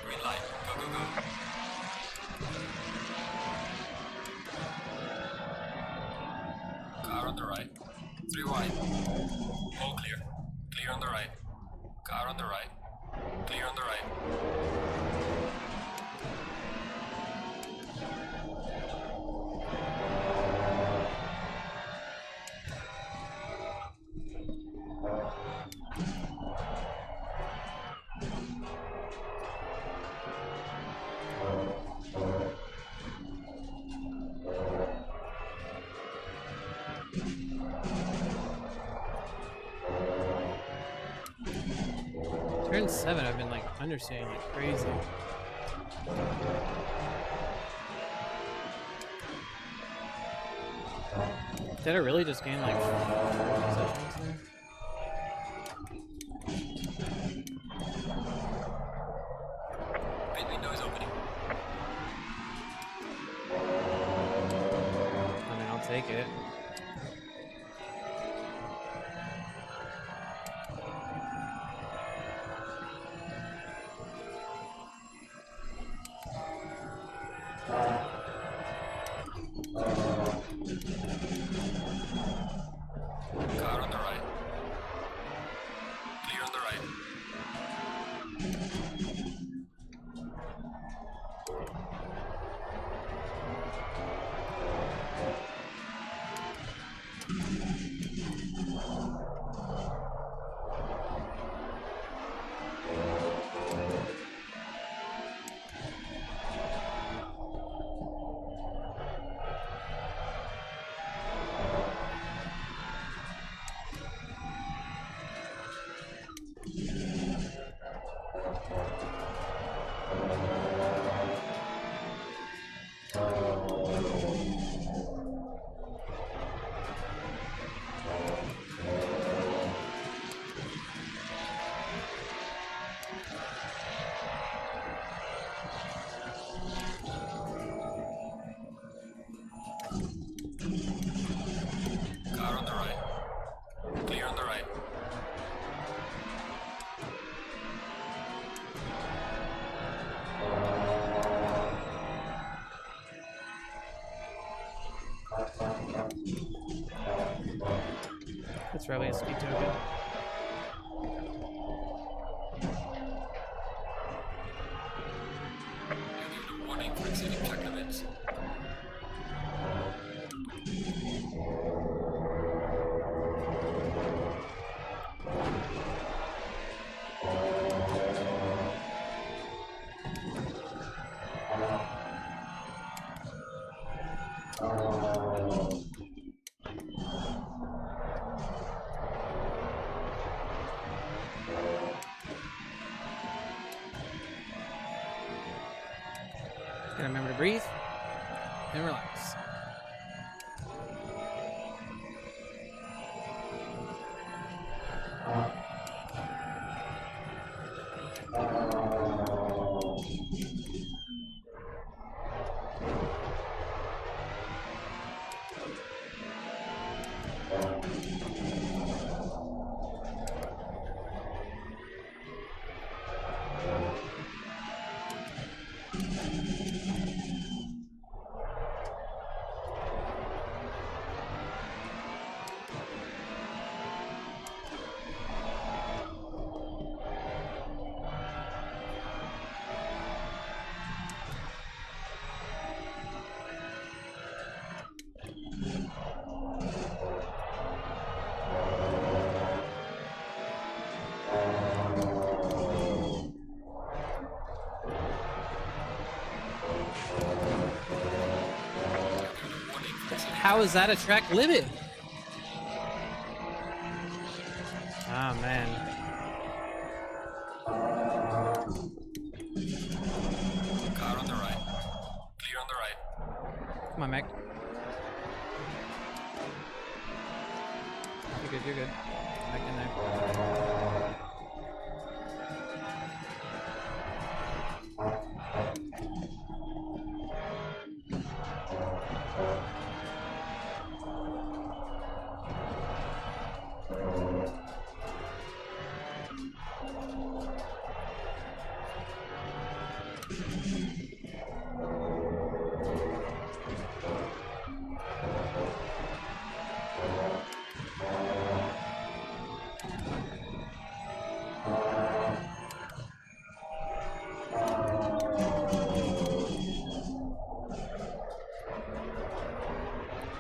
Green light. Go, go, go. Car on the right. 3 wide. All clear. Clear on the right. Car on the right. Clear on the right. Turn 7, I've been like understanding like crazy. Did I really just gain like 4 seconds there? Pit window is opening. I mean, I'll take it. Car on the right. Clear on the right. Thanks, Relius. Keep doing good. Warning for exceeding track limits. Gotta remember to breathe and relax. How is that a track limit? Ah, man. Car on the right. Clear on the right. Come on, Mac. You're good, you're good. Back in there.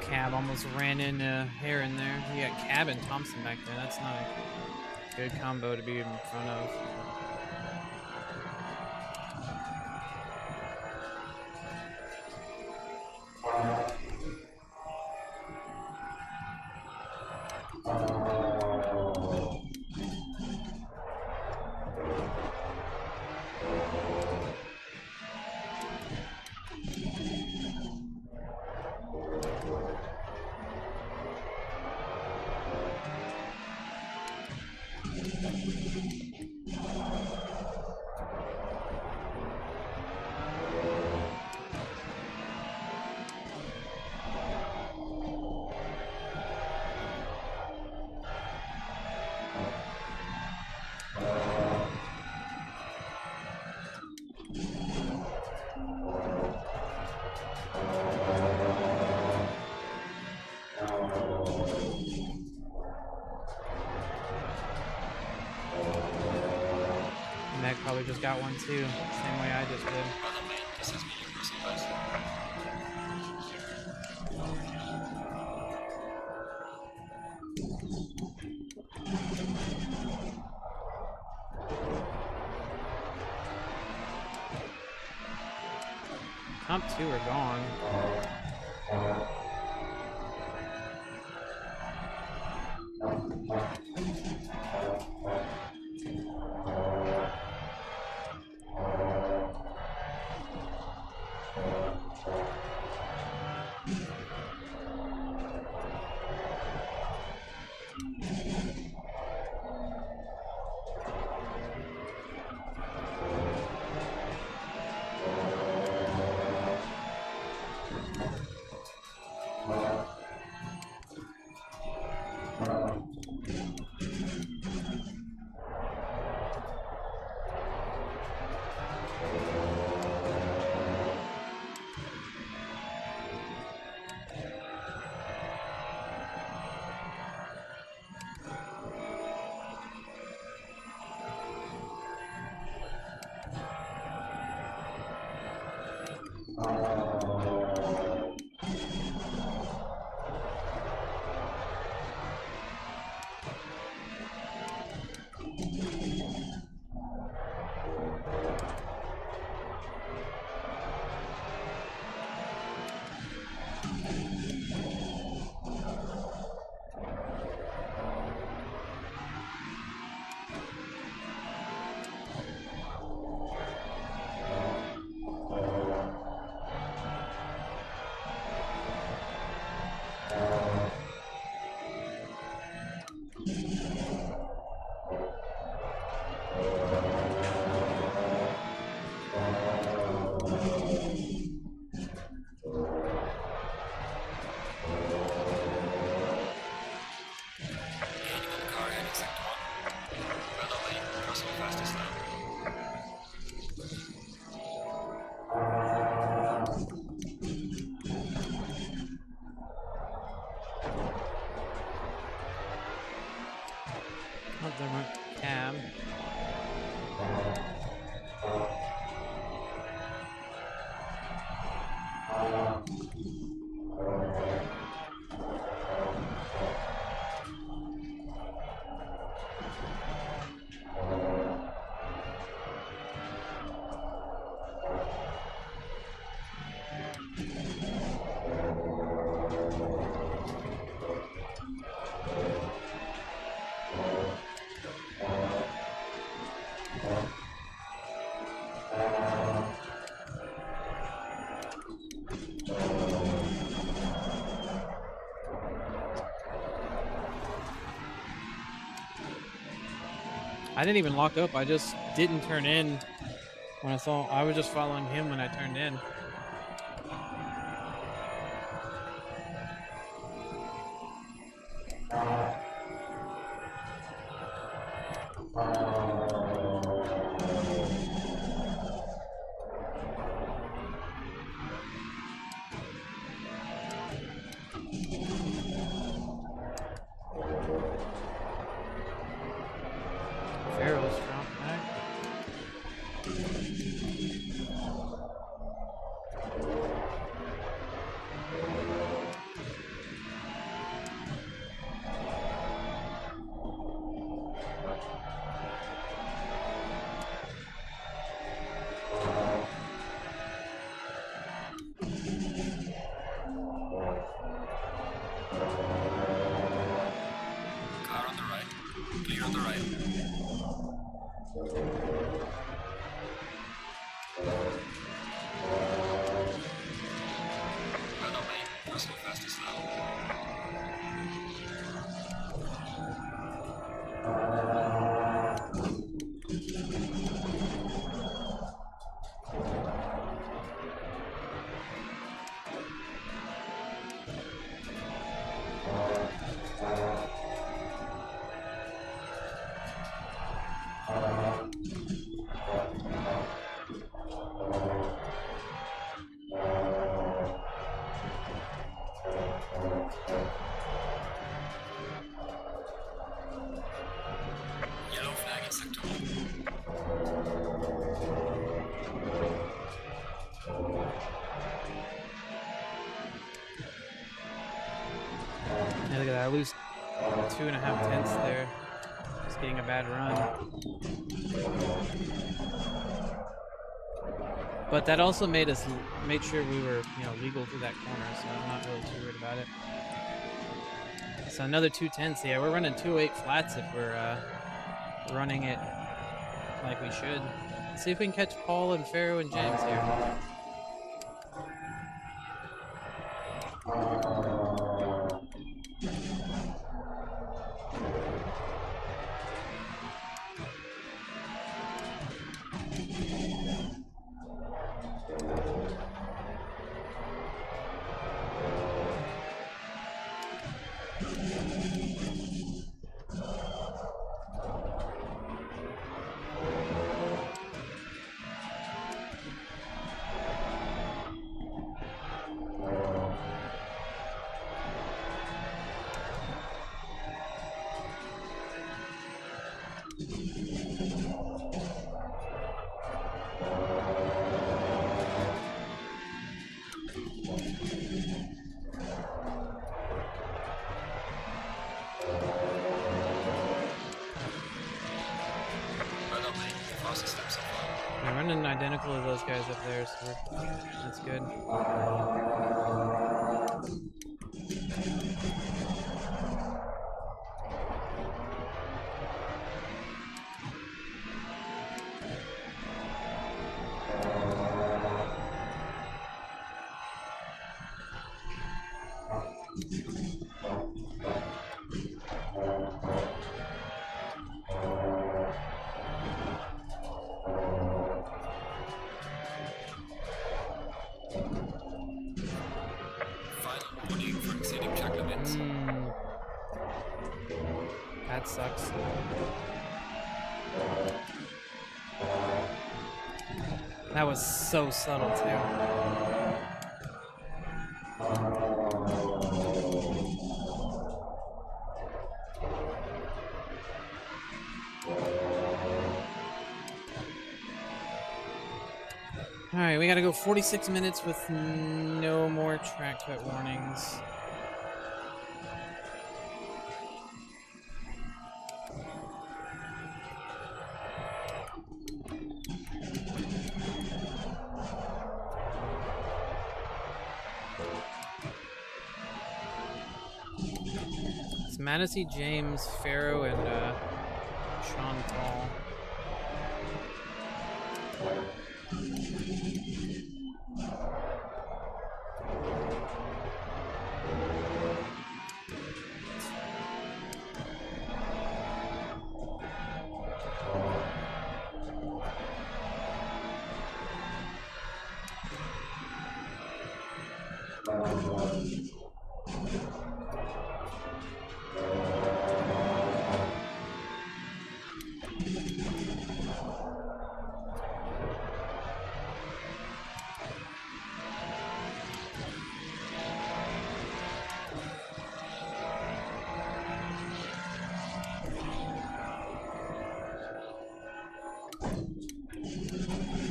Cab almost ran into Hare in there. We got Cab and Thompson back there. That's not a good combo to be in front of. Meg probably just got one too, same way I just did. Brother man, this has been your personal best. Top two are gone. Gaining on the car heading sector 1. Red on lane, crossing fastest lane. Oh, there went Cam. I didn't even lock up. I just didn't turn in when I saw. I was just following him when I turned in. Farrell's dropped back. Car on the right. Clear on the right. Red on lane, crossing fastest lane. Yellow flag in sector 1. Yeah, look at that. I lose 2.5 tenths there. Just getting a bad run. But that also made sure we were, legal through that corner, so I'm not really too worried about it. So another 2 tenths. Yeah, we're running 2.8 flats if we're running it like we should. Let's see if we can catch Paul and Pharaoh and James here. We're running identical to those guys up there, so that's good. Final warning for exceeding track limits. That sucks. That was so subtle too. Alright, we gotta go 46 minutes with no more track cut warnings. It's Manatee, James, Farrow, and Sean Paul.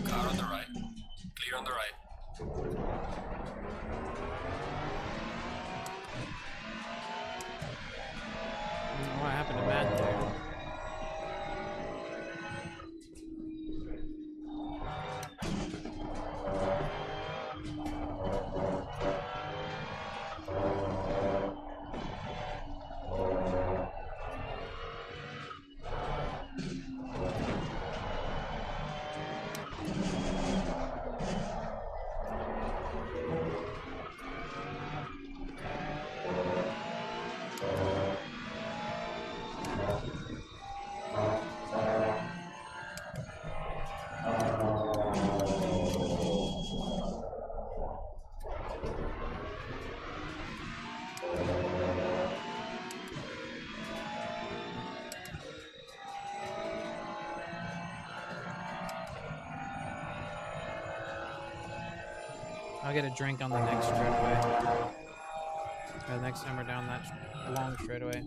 Car on the right. Clear on the right. I don't know what happened to Matt there. I'll get a drink on the next straightaway. The next time we're down that long straightaway.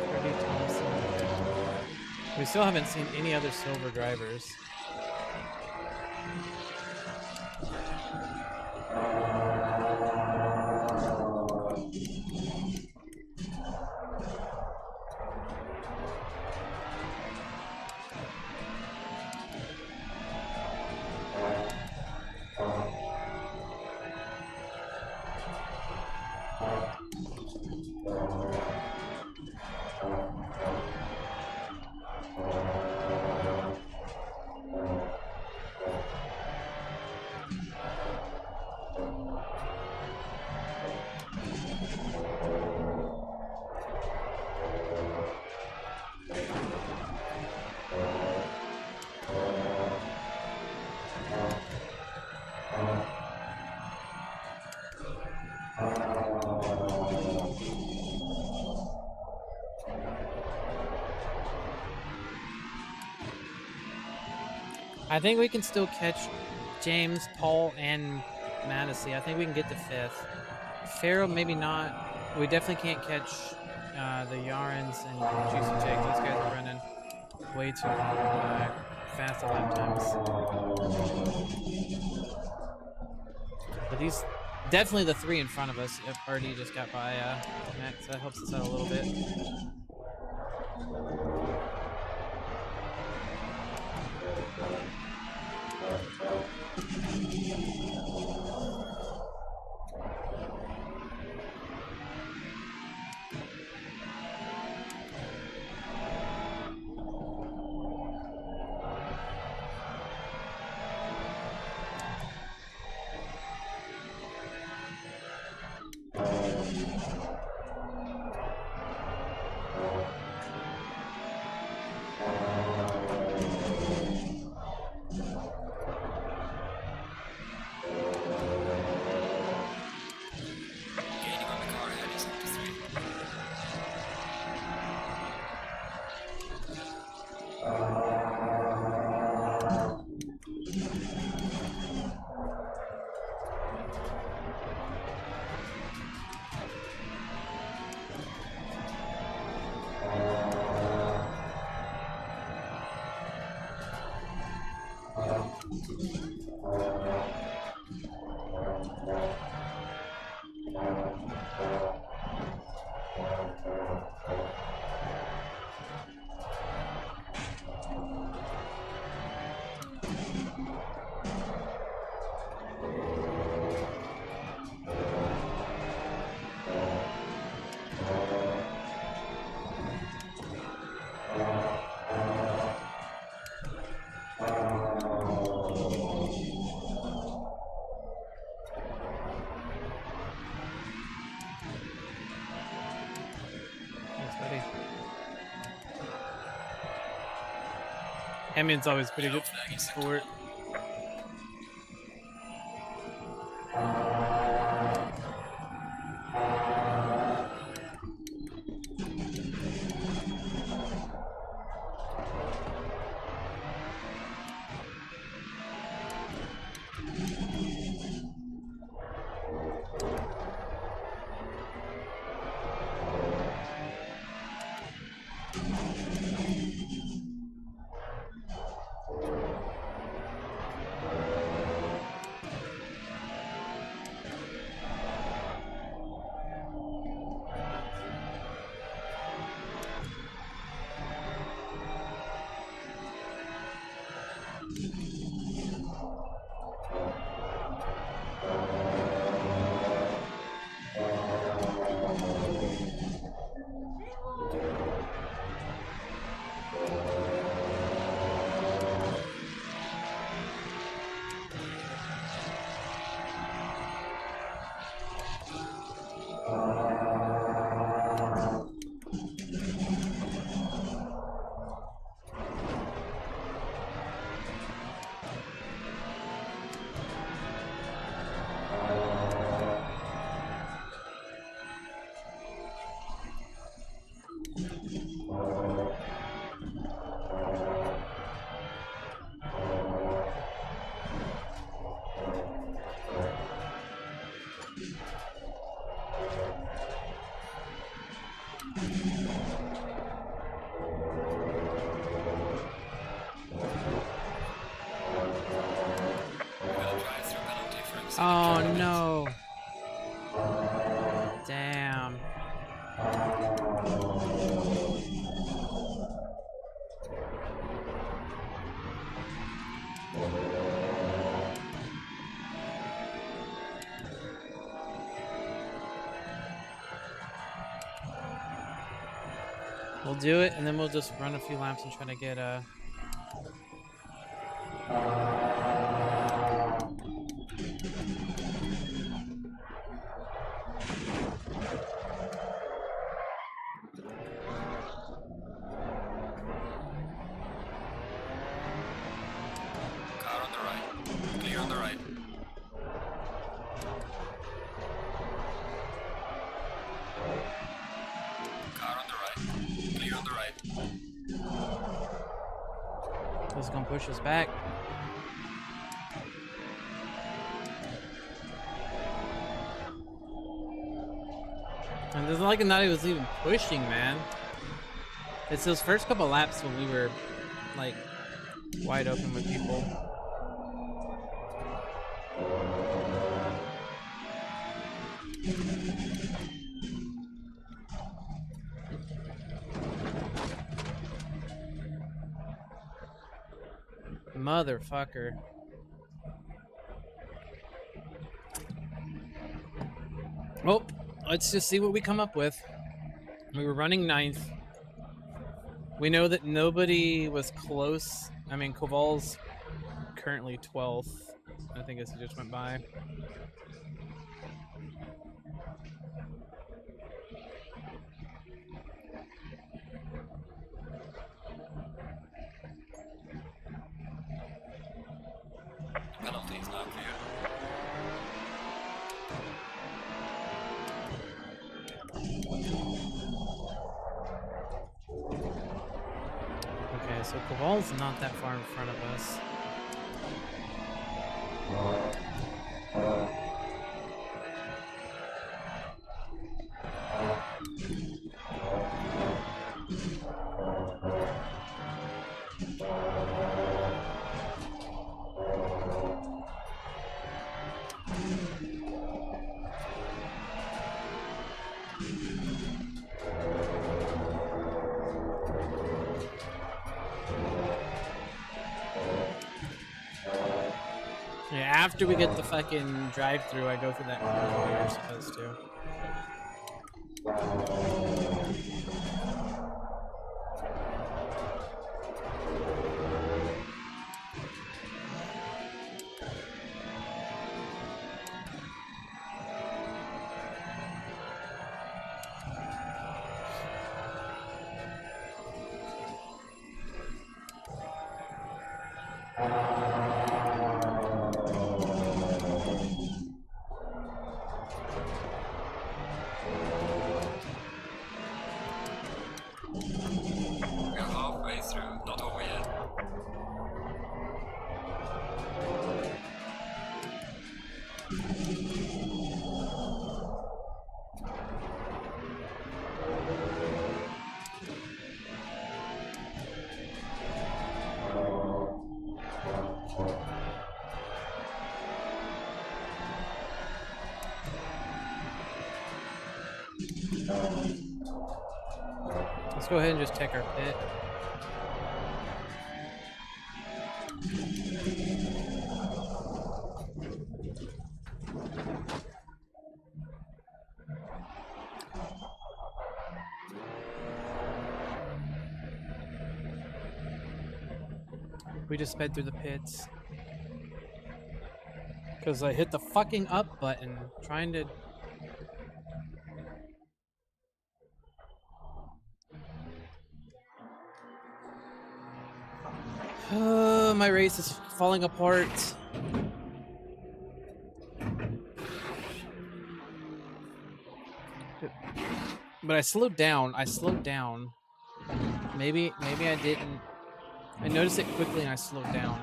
Freddie Thompson. We still haven't seen any other silver drivers. I think we can still catch James, Paul, and Madison. I think we can get to 5th. Farrell, maybe not. We definitely can't catch the Yarns and Juicy Jake. These guys are running way too fast at lap times. But these, definitely the 3 in front of us. RD just got by Max. That helps us out a little bit. Gaining on the car ahead is up to 3. Thanks, buddy. Hemian's always pretty good for it. Oh no. Damn. We'll do it, and then we'll just run a few laps and try to get a. Car on the right. Clear on the right. Car on the right. Clear on the right. This is gonna push us back. And there's like not even pushing, man. It's those first couple laps when we were like wide open with people. Motherfucker. Well, let's just see what we come up with. We were running 9th. We know that nobody was close. I mean, Koval's currently 12th. I think as he just went by. Penalty is now clear. Okay, so Koval's not that far in front of us. Yeah, after we get the fucking drive-through, I go through that corner we were supposed to. We're halfway through, not over yet. Let's go ahead and just check our pit. We just sped through the pits. Because I hit the fucking up button trying to... My race is falling apart. But I slowed down. Maybe I didn't. I noticed it quickly and I slowed down.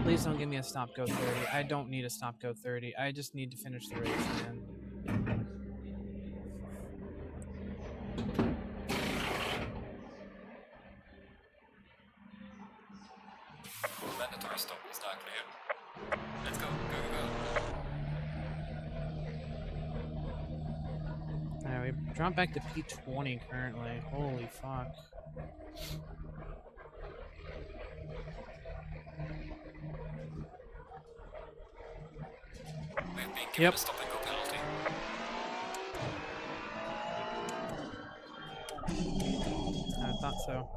Please don't give me a stop go 30. I don't need a stop go 30. I just need to finish the race, man. First stop is now clear. Let's go, go, go. Alright, we dropped back to P20 currently. Holy fuck. We've been given a stop and go penalty. I thought so.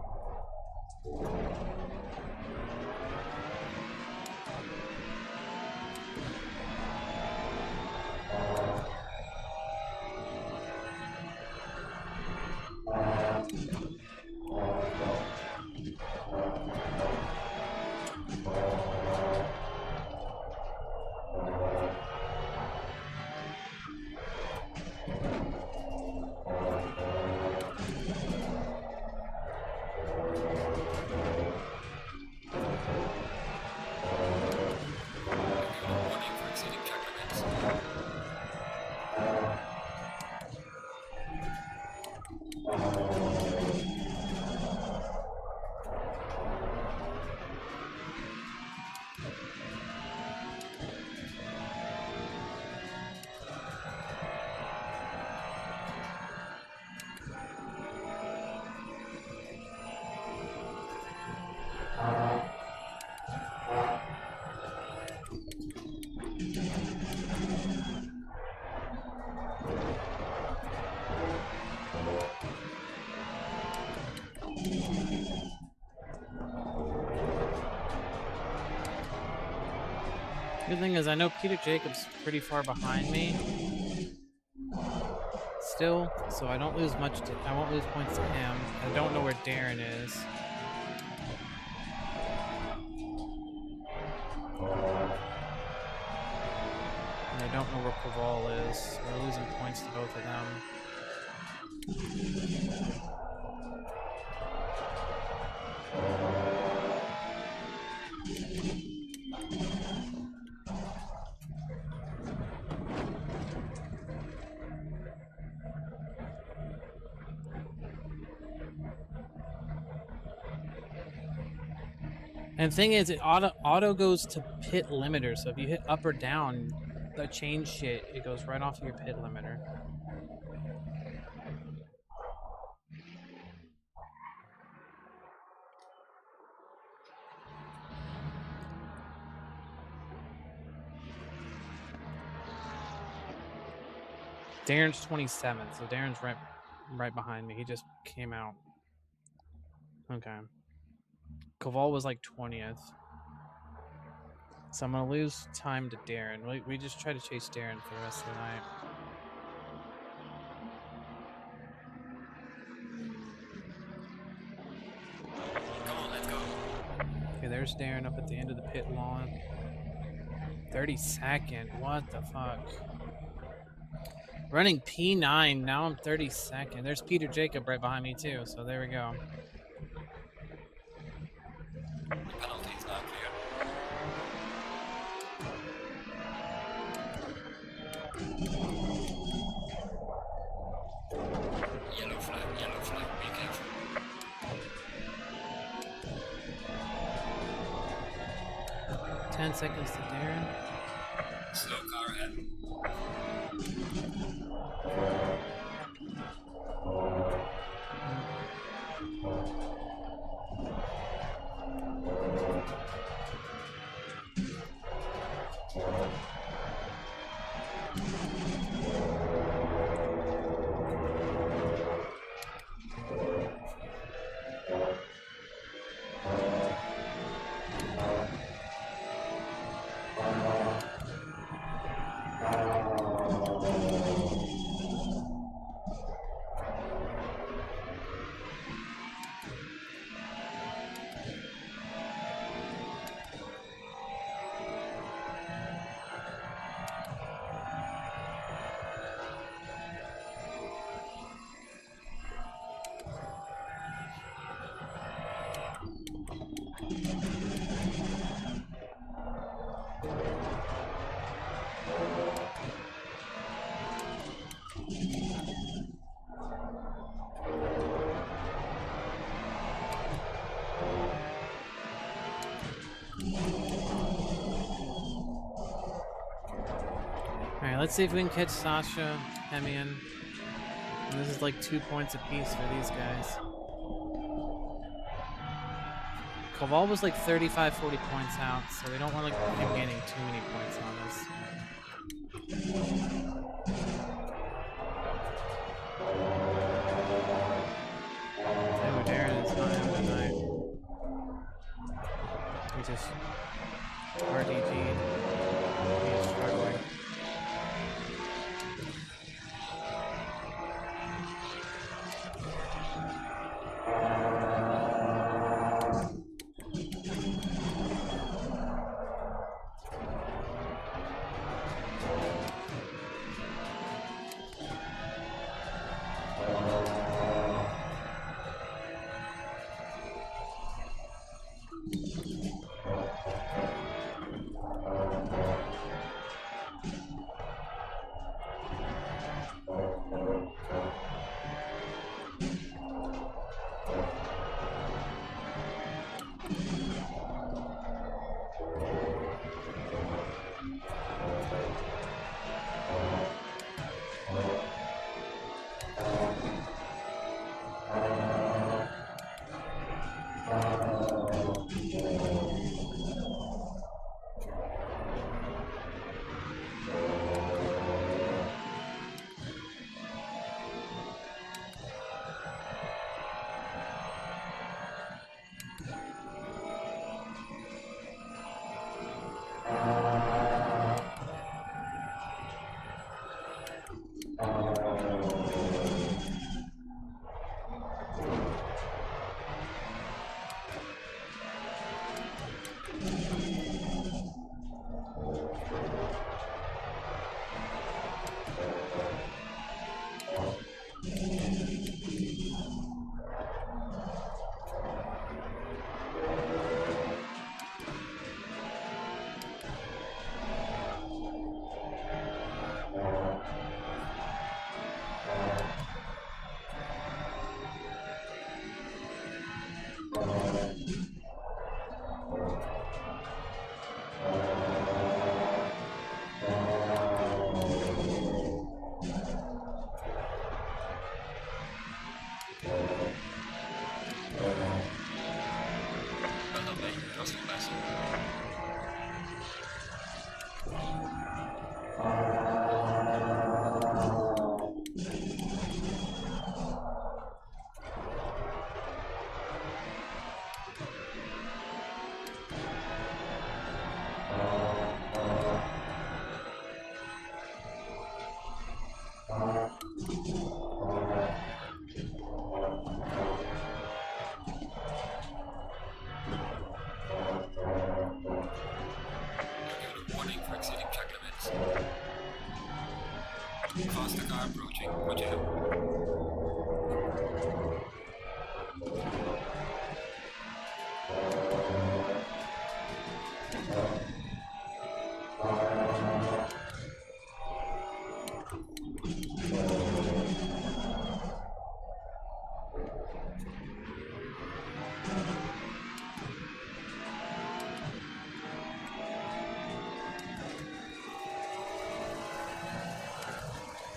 Warning for exceeding track limits. Good thing is I know Peter Jacobs pretty far behind me still, so I don't lose much to, I won't lose points to him. I don't know where Darren is. And I don't know where Koval is. We're losing points to both of them. And the thing is, it auto goes to pit limiter. So if you hit up or down, the change shit, it goes right off of your pit limiter. Darren's 27th, so Darren's right behind me. He just came out. Okay. Koval was like 20th. So I'm going to lose time to Darren. We just try to chase Darren for the rest of the night. Come on, let's go. Okay, there's Darren up at the end of the pit lawn. 32nd. What the fuck? Running P9. Now I'm 32nd. There's Peter Jacob right behind me too. So there we go. The penalty is now clear. Yellow flag, be careful. Ten seconds to Darren. Slow car ahead. let's see if we can catch Sasha, Hemian. And this is like 2 points apiece for these guys. Koval was like 35, 40 points out, so we don't want him gaining too many points on us. Dude, Darren is not having a night. He just RDG'd. He's struggling. Well done, mate. That was fantastic. Warning for exceeding track limits. Faster car approaching. Watch out.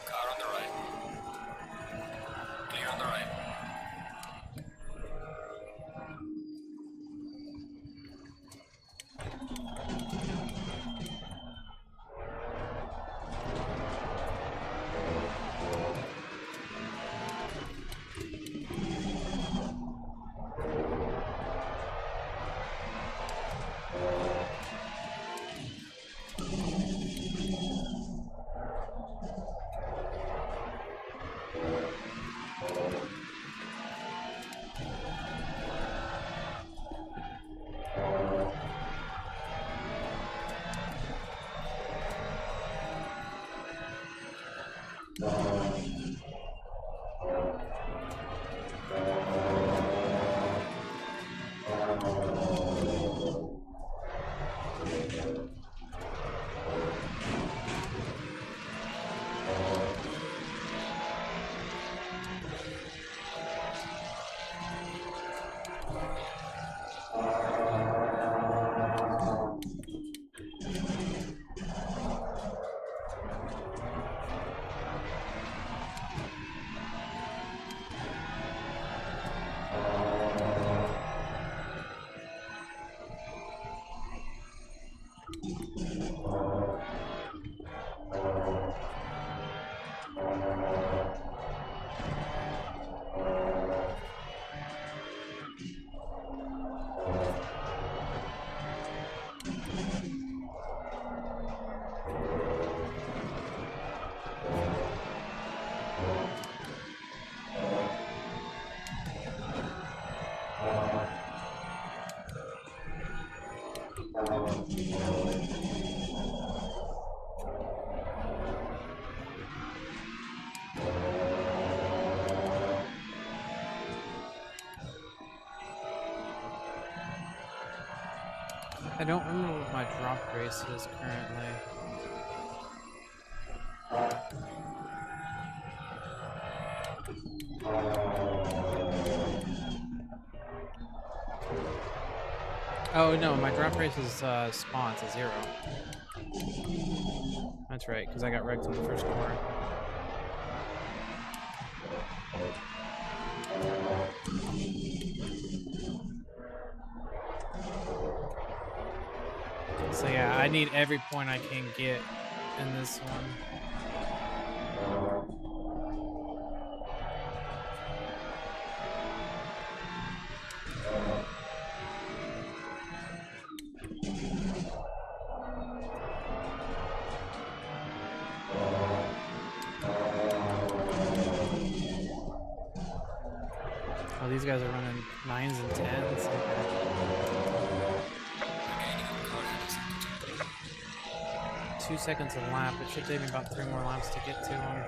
Car on the right. Clear on the right. I don't remember what my drop race is currently. Oh no, my drop race is spawns a 0. That's right, because I got wrecked in the first corner. So yeah, I need every point I can get in this one. Oh, these guys are running 9s and 10s. Okay. 2 seconds a lap. It should take me about 3 more laps to get to them.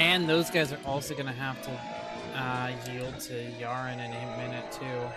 And those guys are also going to have to yield to Yaren in a minute, too.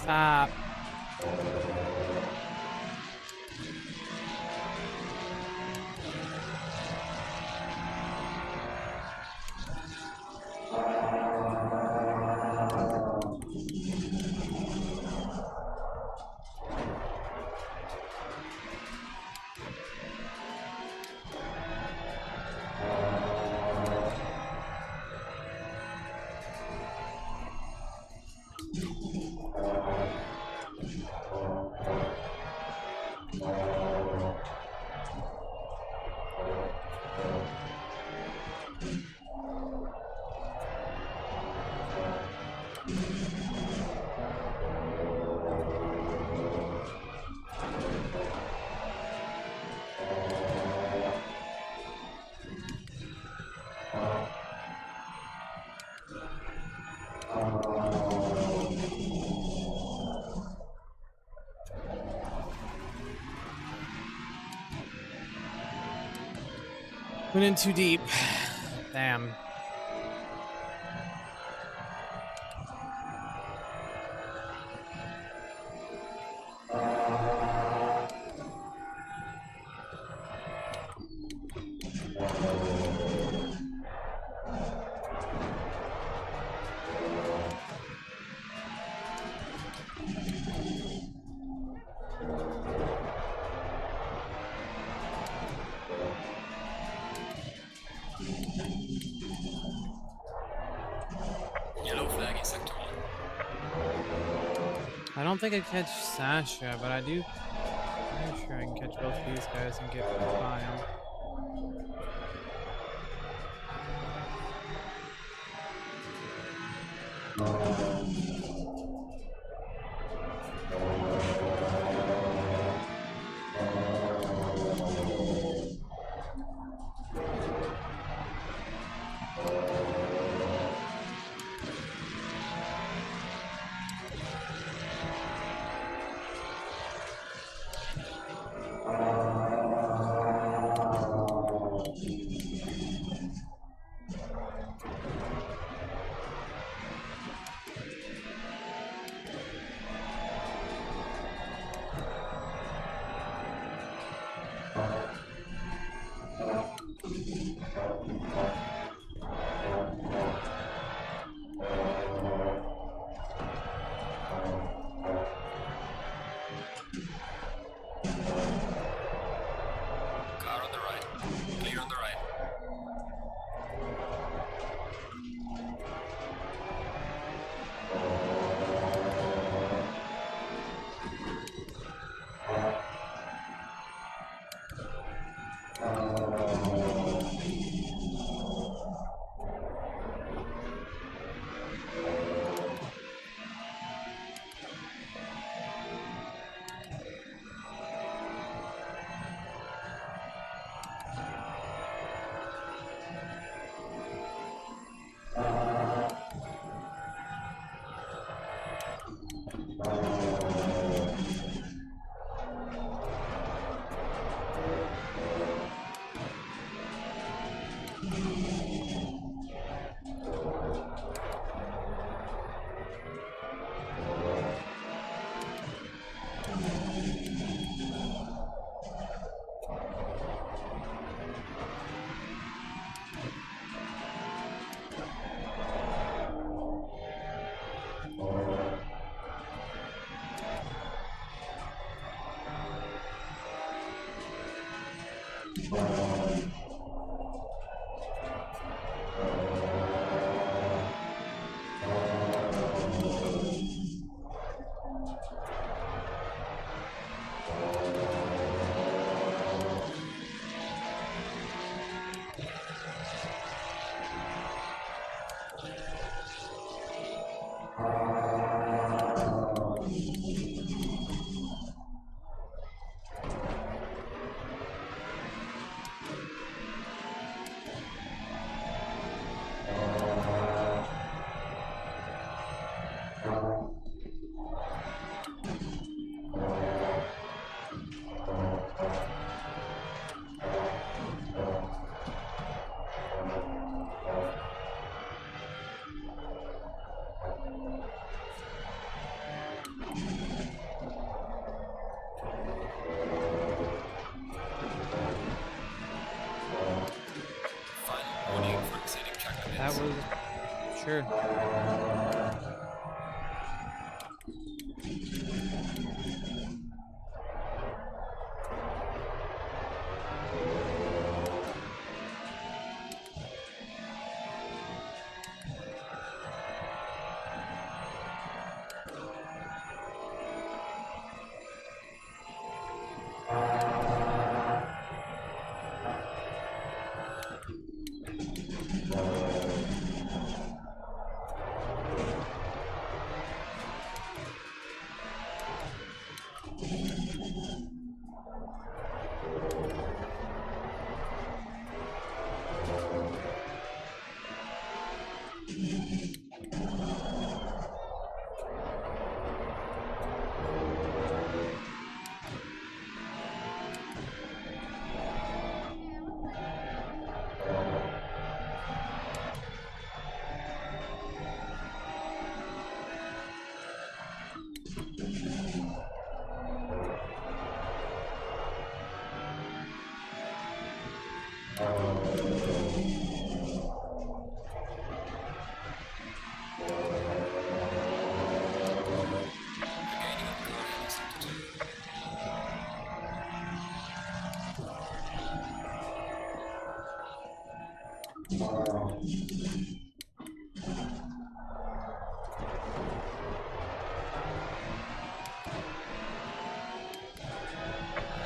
Stop. Went in too deep. Damn. Yellow flag in sector 1. I don't think I catch Sasha, but I do. I'm sure I can catch both these guys and get by them. Car on the right. Clear on the right. sure. Regaining on car heading sector 2.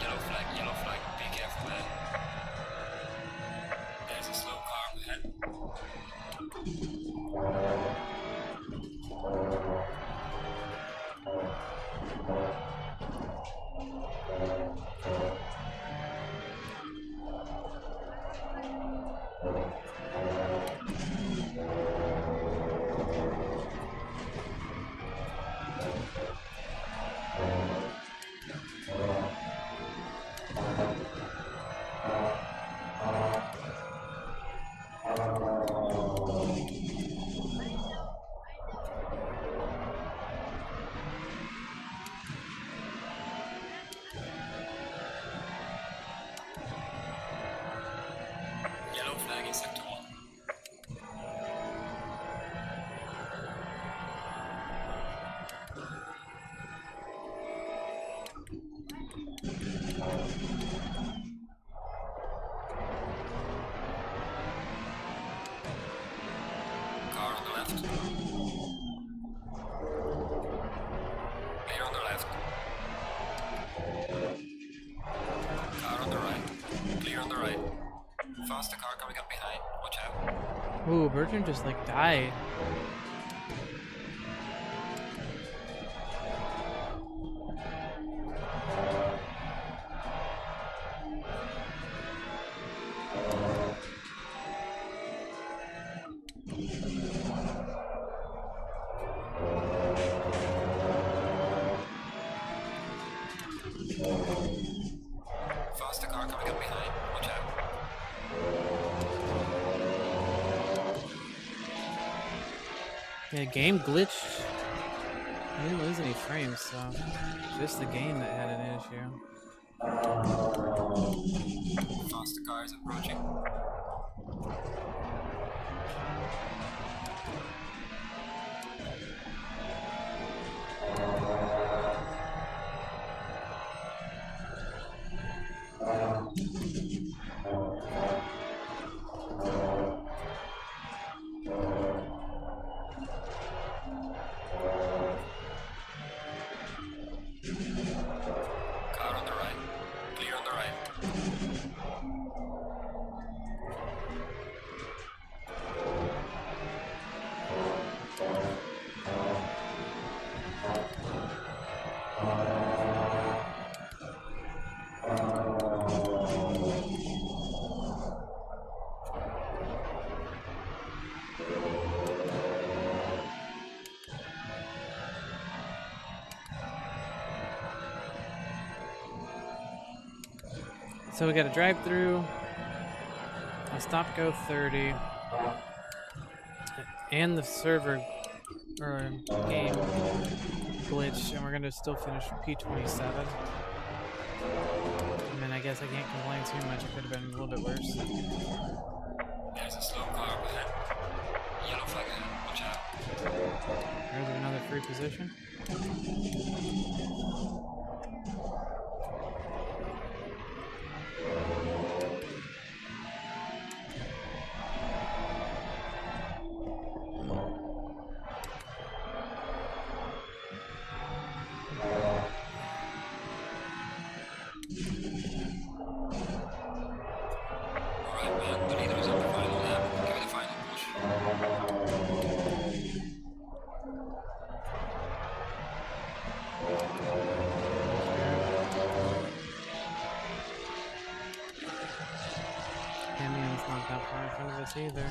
Yellow flag, be careful there. There's a slow car up ahead. Yellow flag in sector 1. Car on the left. Clear on the left. Car on the right. Clear on the right. Faster car coming up behind. Watch out. Ooh, Bertrand just like died. Faster car coming up behind. Watch out. Yeah, game glitched. I didn't lose any frames, so just the game that had an issue. Faster car is approaching. Car on the right. Clear on the right. So we got a drive through, a stop go 30, and the server or game glitch, and we're gonna still finish P27. I mean, I guess I can't complain too much. It could have been a little bit worse. There's a slow car up ahead. Yellow flag ahead. Watch watch out. There's another free position. Alright, man. The leader is on the final lap. Give it a final push. Camion's not that far in front of us either.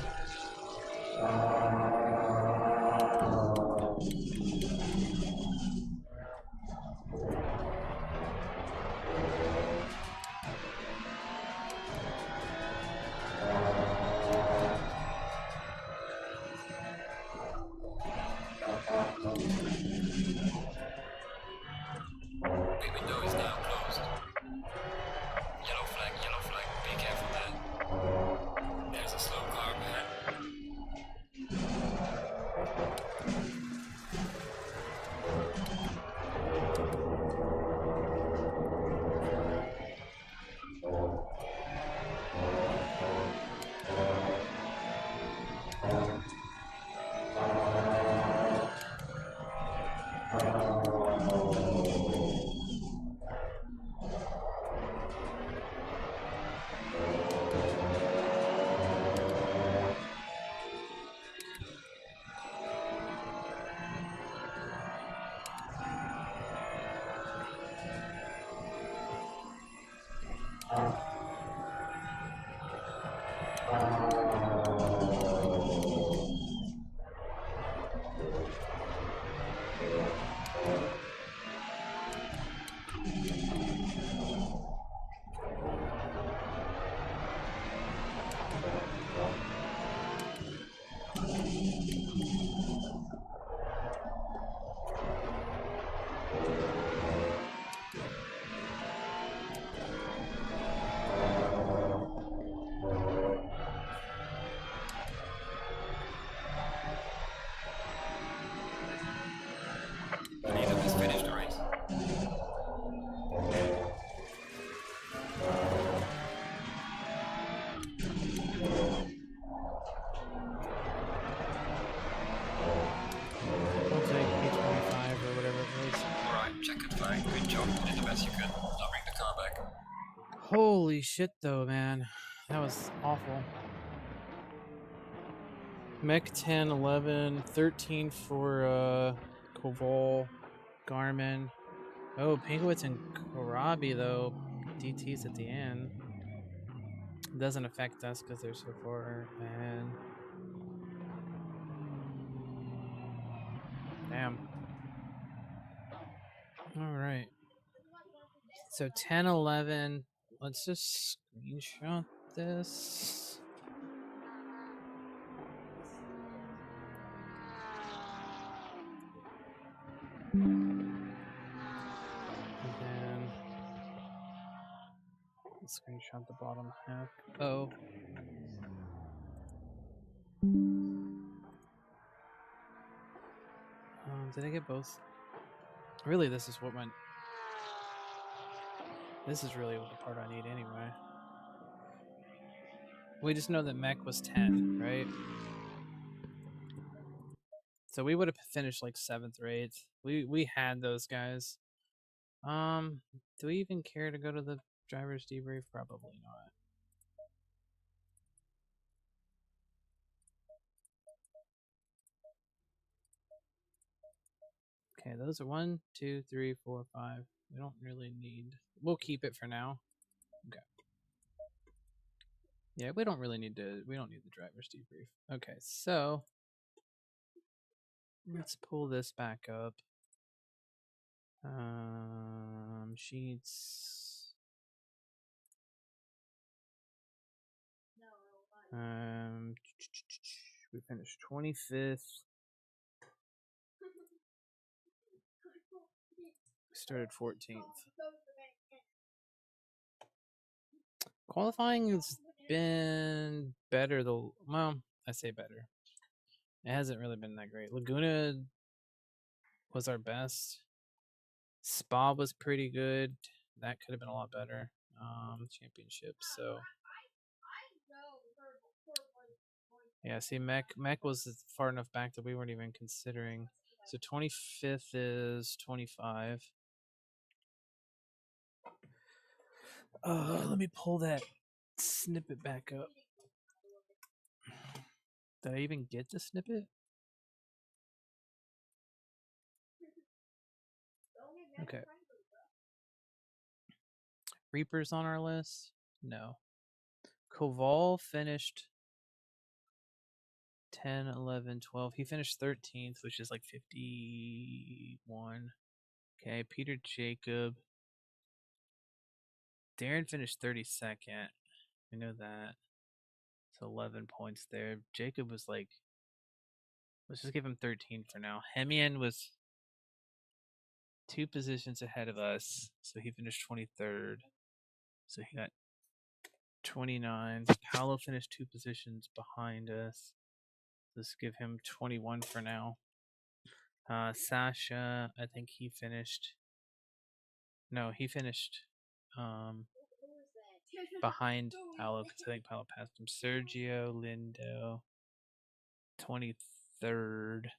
Pit window is now closed. Yellow flag, be careful, man. There's a slow car, man. The leader has finished the race. We'll take P25 or whatever it was. Alright, checkered flag. Good job. You did the best you could. Now bring the car back. Holy shit, though, man. That was awful. Mech 10, 11, 13 for Koval, Garmin. Oh, Pinkwitz and Karabi, though. DT's at the end. It doesn't affect us because they're so far. And damn. All right. So 10, 11. Let's just screenshot this. And then let's screenshot the bottom half. Oh. Did I get both? Really, this is what went. This is really what the part I need anyway. We just know that mech was 10, right? So we would have finished like 7th or 8th. We had those guys. Do we even care to go to the driver's debrief? Probably not. Okay, those are 1, 2, 3, 4, 5. We don't really need. We'll keep it for now. Okay. Yeah, we don't really need to. We don't need the driver's debrief. Okay, so let's pull this back up. Sheets. We finished 25th. We started 14th. Qualifying has been better. Well, I say better. It hasn't really been that great. Laguna was our best. Spa was pretty good. That could have been a lot better. Championship. So yeah, see, Mech was far enough back that we weren't even considering. So 25th is 25. Let me pull that snippet back up. Did I even get the snippet? Okay. Reaper's on our list? No. Koval finished 10, 11, 12. He finished 13th, which is like 51. Okay, Peter Jacob. Darren finished 32nd. We know that. So 11 points there. Jacob was like, let's just give him 13 for now. Hemian was 2 positions ahead of us. So he finished 23rd. So he got 29. Paolo finished 2 positions behind us. Let's give him 21 for now. Sasha, I think he finished. No, he finished behind Paolo because I think Paolo passed him. Sergio Lindo, 23rd.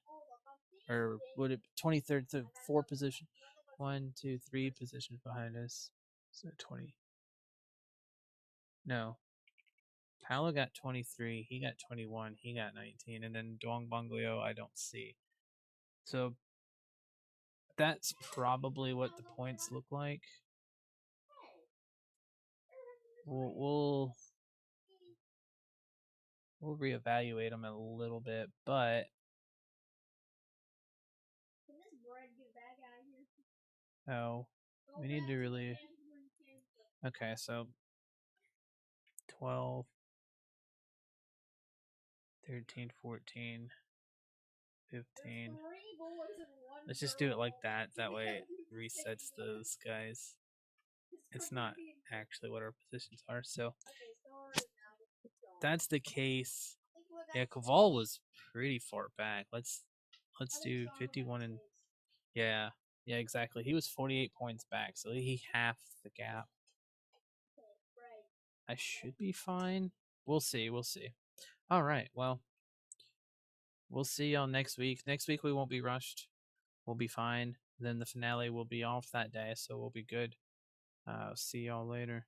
Or would it 23rd to 4 position? 1, 2, 3 positions behind us. So 20. No. Paolo got 23. He got 21. He got 19. And then Duong Bonglio, I don't see. So that's probably what the points look like. We'll reevaluate them a little bit, but we need to really. Okay, so 12, 13, 14, 15. Let's just do it like that. That way it resets those guys. It's not actually what our positions are. So that's the case. Yeah, Koval was pretty far back. Let's do 51 and yeah, exactly. He was 48 points back, so he halved the gap. I should be fine. We'll see. All right. Well, we'll see y'all next week. Next week we won't be rushed. We'll be fine. Then the finale will be off that day, so we'll be good. See y'all later.